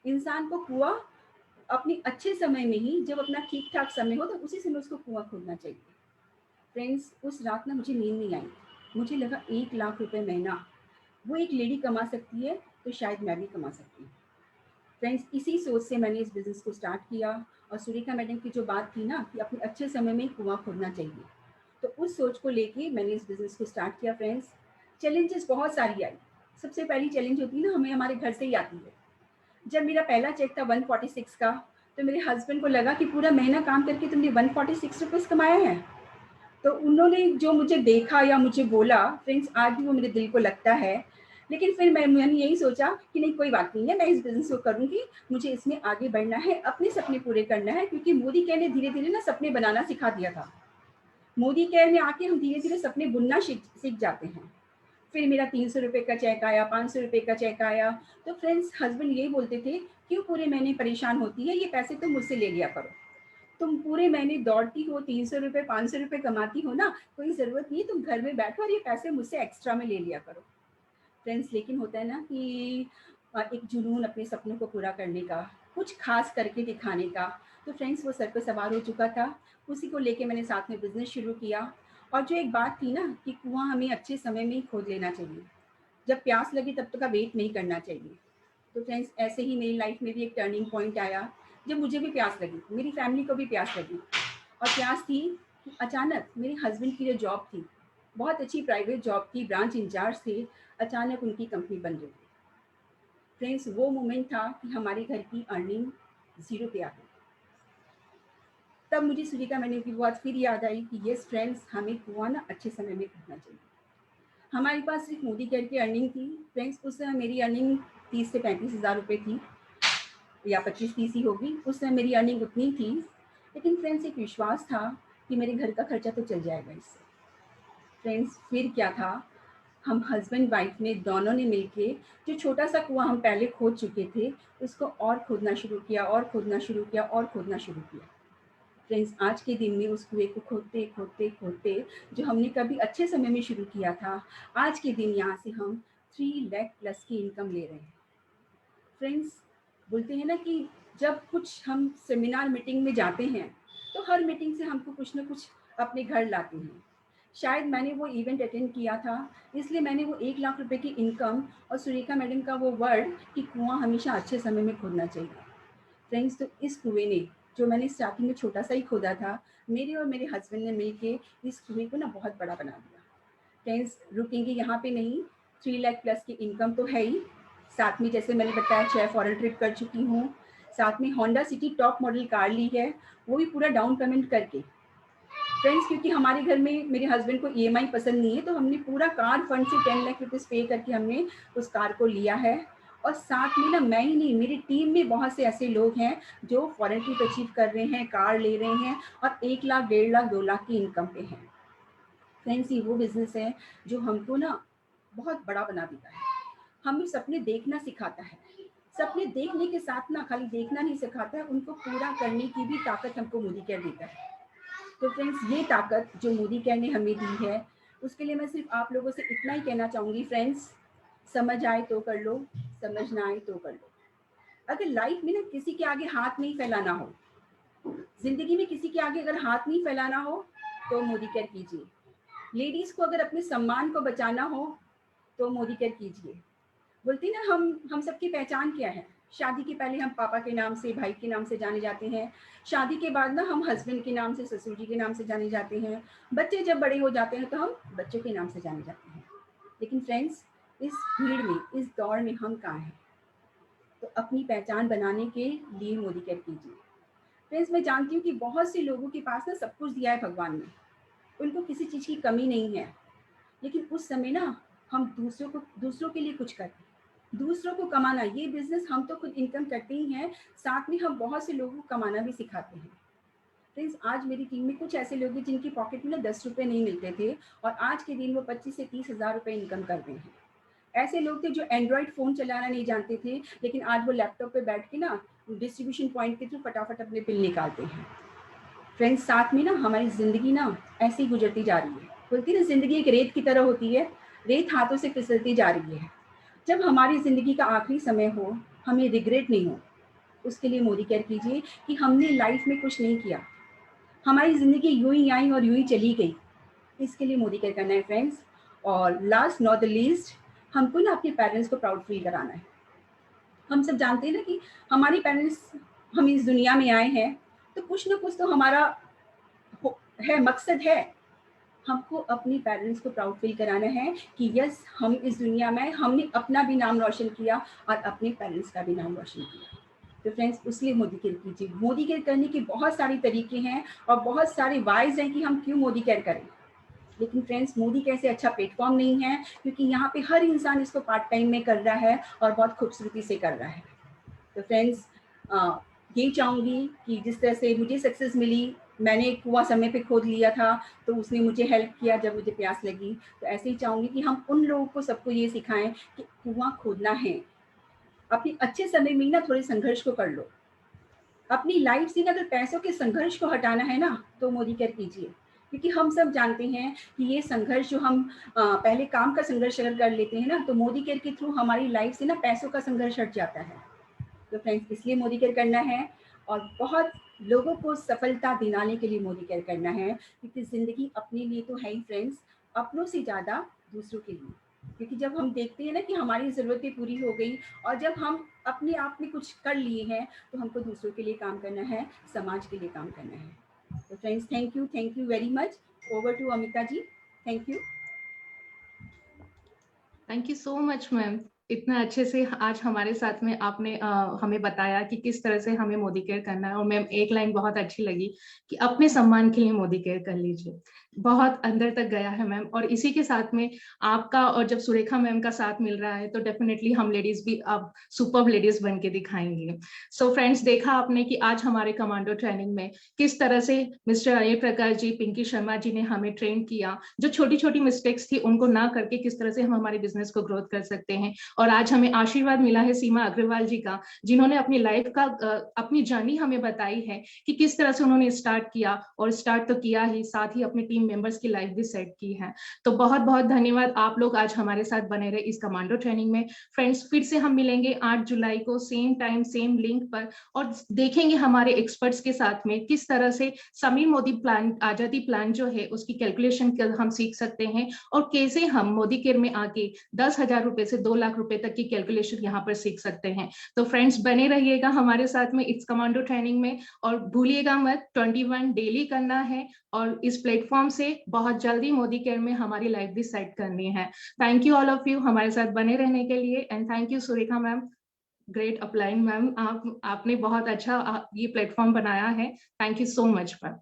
इंसान को कुआं अपने अच्छे समय में ही, जब अपना ठीक ठाक समय हो, तो उसी समय उसको कुआं खोदना चाहिए। फ्रेंड्स उस रात ना मुझे नींद नहीं आई। मुझे लगा 1 लाख रुपए महीना वो एक लेडी कमा सकती है, तो शायद मैं भी कमा सकती हूँ। फ्रेंड्स इसी सोच से मैंने इस बिज़नेस को स्टार्ट किया। और सुरेखा मैडम की जो बात थी ना कि अपने अच्छे समय में कुआं खोदना चाहिए, तो उस सोच को लेके मैंने इस बिज़नेस को स्टार्ट किया। फ्रेंड्स चैलेंजेस बहुत सारी आई। सबसे पहली चैलेंज होती है ना, हमें हमारे घर से ही आती है। जब मेरा पहला चेक था 146 का, तो मेरे हस्बैंड को लगा कि पूरा महीना काम करके तुमने 146 रुपीज़ कमाया है। तो उन्होंने जो मुझे देखा या मुझे बोला, फ्रेंड्स आज भी वो मेरे दिल को लगता है। लेकिन फिर मैंने यही सोचा कि नहीं, कोई बात नहीं है, मैं इस बिज़नेस को करूँगी, मुझे इसमें आगे बढ़ना है, अपने सपने पूरे करना है, क्योंकि मोदी केयर ने धीरे धीरे ना सपने बनाना सिखा दिया था। मोदी केयर में आके हम धीरे धीरे सपने बुनना सीख जाते हैं। फिर मेरा 300 रुपये का चेक आया, 500 रुपये का चेक आया। तो फ्रेंड्स हस्बैंड यही बोलते थे, क्यों पूरे महीने परेशान होती है, ये पैसे तुम मुझसे ले लिया करो। तुम पूरे महीने दौड़ती हो, 300 रुपये 500 रुपये कमाती हो ना, कोई ज़रूरत नहीं है, तुम घर में बैठो और ये पैसे मुझसे एक्स्ट्रा में ले लिया करो। फ्रेंड्स लेकिन होता है ना कि एक जुनून अपने सपनों को पूरा करने का, कुछ खास करके दिखाने का। तो फ्रेंड्स वो सर पे सवार हो चुका था। उसी को लेके मैंने साथ में बिज़नेस शुरू किया। और जो एक बात थी ना कि कुआं हमें अच्छे समय में ही खोद लेना चाहिए, जब प्यास लगे तब तक का वेट नहीं करना चाहिए। तो फ्रेंड्स ऐसे ही मेरी लाइफ में भी एक टर्निंग पॉइंट आया, जब मुझे भी प्यास लगी, मेरी फैमिली को भी प्यास लगी। और प्यास थी कि अचानक मेरे हस्बैंड की जो जॉब थी, बहुत अच्छी प्राइवेट जॉब थी, ब्रांच इंचार्ज थे, अचानक उनकी कंपनी बंद हो गई। फ्रेंड्स वो मोमेंट था कि हमारे घर की अर्निंग 0 पे आ गई। तब मुझे सुरेखा मैडम की बात फिर याद आई कि यस फ्रेंड्स, हमें कुआं ना अच्छे समय में खोदना चाहिए। हमारे पास सिर्फ मोदी केयर की अर्निंग थी फ्रेंड्स, उस समय मेरी अर्निंग 30 से 35 हज़ार रुपये थी, या 25-30 ही होगी, उस समय मेरी अर्निंग उतनी थी। लेकिन फ्रेंड्स एक विश्वास था कि मेरे घर का खर्चा तो चल जाएगा इससे। फ्रेंड्स फिर क्या था, हम हस्बैंड वाइफ ने दोनों ने मिलके जो छोटा सा कुआं हम पहले खोद चुके थे उसको और खोदना शुरू किया और खोदना शुरू किया और खोदना शुरू किया। फ्रेंड्स आज के दिन में उस कुएं को खोदते खोदते खोदते जो हमने कभी अच्छे समय में शुरू किया था, आज के दिन यहाँ से हम 3 लाख प्लस की इनकम ले रहे हैं। फ्रेंड्स बोलते हैं ना कि जब कुछ हम सेमिनार मीटिंग में जाते हैं तो हर मीटिंग से हमको कुछ ना कुछ अपने घर लाते हैं। शायद मैंने वो इवेंट अटेंड किया था, इसलिए मैंने वो 1 लाख रुपए की इनकम और सुरेखा मैडम का वो वर्ड कि कुआं हमेशा अच्छे समय में खोदना चाहिए। फ्रेंड्स तो इस कुएं ने, जो मैंने स्टार्टिंग में छोटा सा ही खोदा था, मेरे और मेरे हस्बैंड ने मिलके इस कुएं को ना बहुत बड़ा बना दिया। फ्रेंड्स रुकेंगे यहाँ पे नहीं, 3 लाख प्लस की इनकम तो है ही, साथ में जैसे मैंने बताया 6 फॉरेन ट्रिप कर चुकी हूँ, साथ में Honda city top model car ली है, वो भी पूरा डाउन पेमेंट करके। फ्रेंड्स क्योंकि हमारे घर में मेरे हस्बैंड को EMI पसंद नहीं है, तो हमने पूरा कार फंड से 10 लाख रुपीज़ पे करके हमने उस कार को लिया है। और साथ में ना मैं ही नहीं, मेरी टीम में बहुत से ऐसे लोग हैं जो फॉरेन ट्रिप अचीव कर रहे हैं, कार ले रहे हैं और 1 लाख, 1.5 लाख, 2 लाख की इनकम पे हैं। फ्रेंड्स ये वो बिजनेस है जो हमको ना बहुत बड़ा बना देता है, हमें सपने देखना सिखाता है। सपने देखने के साथ ना खाली देखना नहीं सिखाता है, उनको पूरा करने की भी ताकत हमको मोदी केयर देता है। तो फ्रेंड्स ये ताकत जो मोदी केयर ने हमें दी है, उसके लिए मैं सिर्फ आप लोगों से इतना ही कहना चाहूँगी फ्रेंड्स, समझ आए तो कर लो, समझ ना आए तो कर लो। अगर लाइफ में ना किसी के आगे हाथ नहीं फैलाना हो, जिंदगी में किसी के आगे अगर हाथ नहीं फैलाना हो तो मोदी केयर कीजिए। लेडीज को अगर अपने सम्मान को बचाना हो तो मोदी केयर कीजिए। बोलती ना हम सबकी पहचान क्या है, शादी के पहले हम पापा के नाम से, भाई के नाम से जाने जाते हैं, शादी के बाद ना हम हस्बैंड के नाम से, ससुर जी के नाम से जाने जाते हैं, बच्चे जब बड़े हो जाते हैं तो हम बच्चों के नाम से जाने जाते हैं। लेकिन फ्रेंड्स इस भीड़ में, इस दौड़ में हम कहाँ हैं? तो अपनी पहचान बनाने के लिए मोदी केयर कीजिए। फ्रेंड्स मैं जानती हूँ कि बहुत से लोगों के पास ना सब कुछ दिया है भगवान ने, उनको किसी चीज़ की कमी नहीं है, लेकिन उस समय ना हम दूसरों के लिए कुछ करते हैं, दूसरों को कमाना, ये बिजनेस हम तो खुद इनकम करते ही हैं, साथ में हम बहुत से लोगों को कमाना भी सिखाते हैं। फ्रेंड्स आज मेरी टीम में कुछ ऐसे लोग हैं जिनकी पॉकेट में ना 10 रुपये नहीं मिलते थे और आज के दिन वो 25 से 30 हज़ार रुपये इनकम कर रहे हैं। ऐसे लोग थे जो एंड्रॉयड फ़ोन चलाना नहीं जानते थे, लेकिन आज वो लैपटॉप पे बैठ के ना डिस्ट्रीब्यूशन पॉइंट के थ्रू फटाफट अपने बिल निकालते हैं। फ्रेंड्स साथ में ना हमारी ज़िंदगी ना ऐसे ही गुजरती जा रही है, बोलती ना ज़िंदगी एक रेत की तरह होती है, रेत हाथों से फिसलती जा रही है। जब हमारी ज़िंदगी का आखिरी समय हो, हमें रिग्रेट नहीं हो, उसके लिए मोदी केयर कीजिए कि हमने लाइफ में कुछ नहीं किया, हमारी ज़िंदगी यूं ही आई और यूं ही चली गई, इसके लिए मोदी केयर करना है फ्रेंड्स। और लास्ट नॉट द लीस्ट, हमको ना अपने पेरेंट्स को प्राउड फील कराना है। हम सब जानते हैं ना कि हमारे पेरेंट्स, हम इस दुनिया में आए हैं तो कुछ ना कुछ तो हमारा है, मकसद है। हमको अपने पेरेंट्स को प्राउड फील कराना है कि यस हम इस दुनिया में, हमने अपना भी नाम रोशन किया और अपने पेरेंट्स का भी नाम रोशन किया। तो फ्रेंड्स उसलिए मोदी केयर कीजिए। मोदी केयर करने के बहुत सारे तरीके हैं और बहुत सारे वाइज हैं कि हम क्यों मोदी केयर करें, लेकिन फ्रेंड्स मोदी केयर से अच्छा प्लेटफॉर्म नहीं है, क्योंकि यहाँ पे हर इंसान इसको पार्ट टाइम में कर रहा है और बहुत खूबसूरती से कर रहा है। तो फ्रेंड्स ये चाहूँगी कि जिस तरह से मुझे सक्सेस मिली, मैंने कुआं समय पे खोद लिया था तो उसने मुझे हेल्प किया जब मुझे प्यास लगी, तो ऐसे ही चाहूँगी कि हम उन लोगों को सबको ये सिखाएं कि कुआं खोदना है, अपने अच्छे समय में ना थोड़े संघर्ष को कर लो। अपनी लाइफ से ना अगर पैसों के संघर्ष को हटाना है ना तो मोदी केयर कीजिए, क्योंकि हम सब जानते हैं कि ये संघर्ष जो हम पहले काम का संघर्ष अगर कर लेते हैं ना, तो मोदी केयर के थ्रू हमारी लाइफ से ना पैसों का संघर्ष हट जाता है। तो फ्रेंड्स इसलिए मोदी केयर करना है और बहुत लोगों को सफलता दिलाने के लिए मोदी केयर करना है, क्योंकि ज़िंदगी अपने लिए तो है ही फ्रेंड्स, अपनों से ज़्यादा दूसरों के लिए। क्योंकि जब हम देखते हैं ना कि हमारी ज़रूरतें पूरी हो गई और जब हम अपने आप में कुछ कर लिए हैं, तो हमको दूसरों के लिए काम करना है, समाज के लिए काम करना है। तो friends thank you very much. Over to Amita ji. Thank you. Thank you so much, ma'am. इतना अच्छे से आज हमारे साथ में आपने हमें बताया कि किस तरह से हमें मोदी केयर करना है। और मैम एक लाइन बहुत अच्छी लगी कि अपने सम्मान के लिए मोदी केयर कर लीजिए, बहुत अंदर तक गया है मैम। और इसी के साथ में आपका और जब सुरेखा मैम का साथ मिल रहा है तो डेफिनेटली हम लेडीज भी अब सुपर लेडीज बन के दिखाएंगे। सो फ्रेंड्स, देखा आपने कि आज हमारे कमांडो ट्रेनिंग में किस तरह से मिस्टर अजय प्रकाश जी, पिंकी शर्मा जी ने हमें ट्रेन किया, जो छोटी छोटी मिस्टेक्स थी उनको ना करके किस तरह से हम हमारे बिजनेस को ग्रोथ कर सकते हैं। और आज हमें आशीर्वाद मिला है सीमा अग्रवाल जी का, जिन्होंने अपनी लाइफ का अपनी जर्नी हमें बताई है कि किस तरह से उन्होंने स्टार्ट किया, और स्टार्ट तो किया ही, साथ ही अपने टीम मेंबर्स की लाइफ भी सेट की है। तो बहुत बहुत धन्यवाद, आप लोग आज हमारे साथ बने रहे इस कमांडो ट्रेनिंग में। फ्रेंड्स, फिर से हम मिलेंगे 8 जुलाई को सेम टाइम सेम लिंक पर, और देखेंगे हमारे एक्सपर्ट्स के साथ में किस तरह से समीर मोदी प्लान, आजादी प्लान जो है उसकी कैलकुलेशन हम सीख सकते हैं, और कैसे हम मोदी केयर में आके 10,000 रुपए से 2 लाख रुपए तक की कैलकुलेशन यहाँ पर सीख सकते हैं। तो फ्रेंड्स, बने रहिएगा हमारे साथ में इस कमांडो ट्रेनिंग में, और भूलिएगा मत 21 डेली करना है, और इस प्लेटफॉर्म से बहुत जल्दी मोदी केयर में हमारी लाइफ भी सेट करनी है। Thank you all of you हमारे साथ बने रहने के लिए, and thank you Surekha ma'am, great upline ma'am, आपने बहुत अच्छा ये प्लेटफॉर्म बनाया है। Thank you so much ma'am.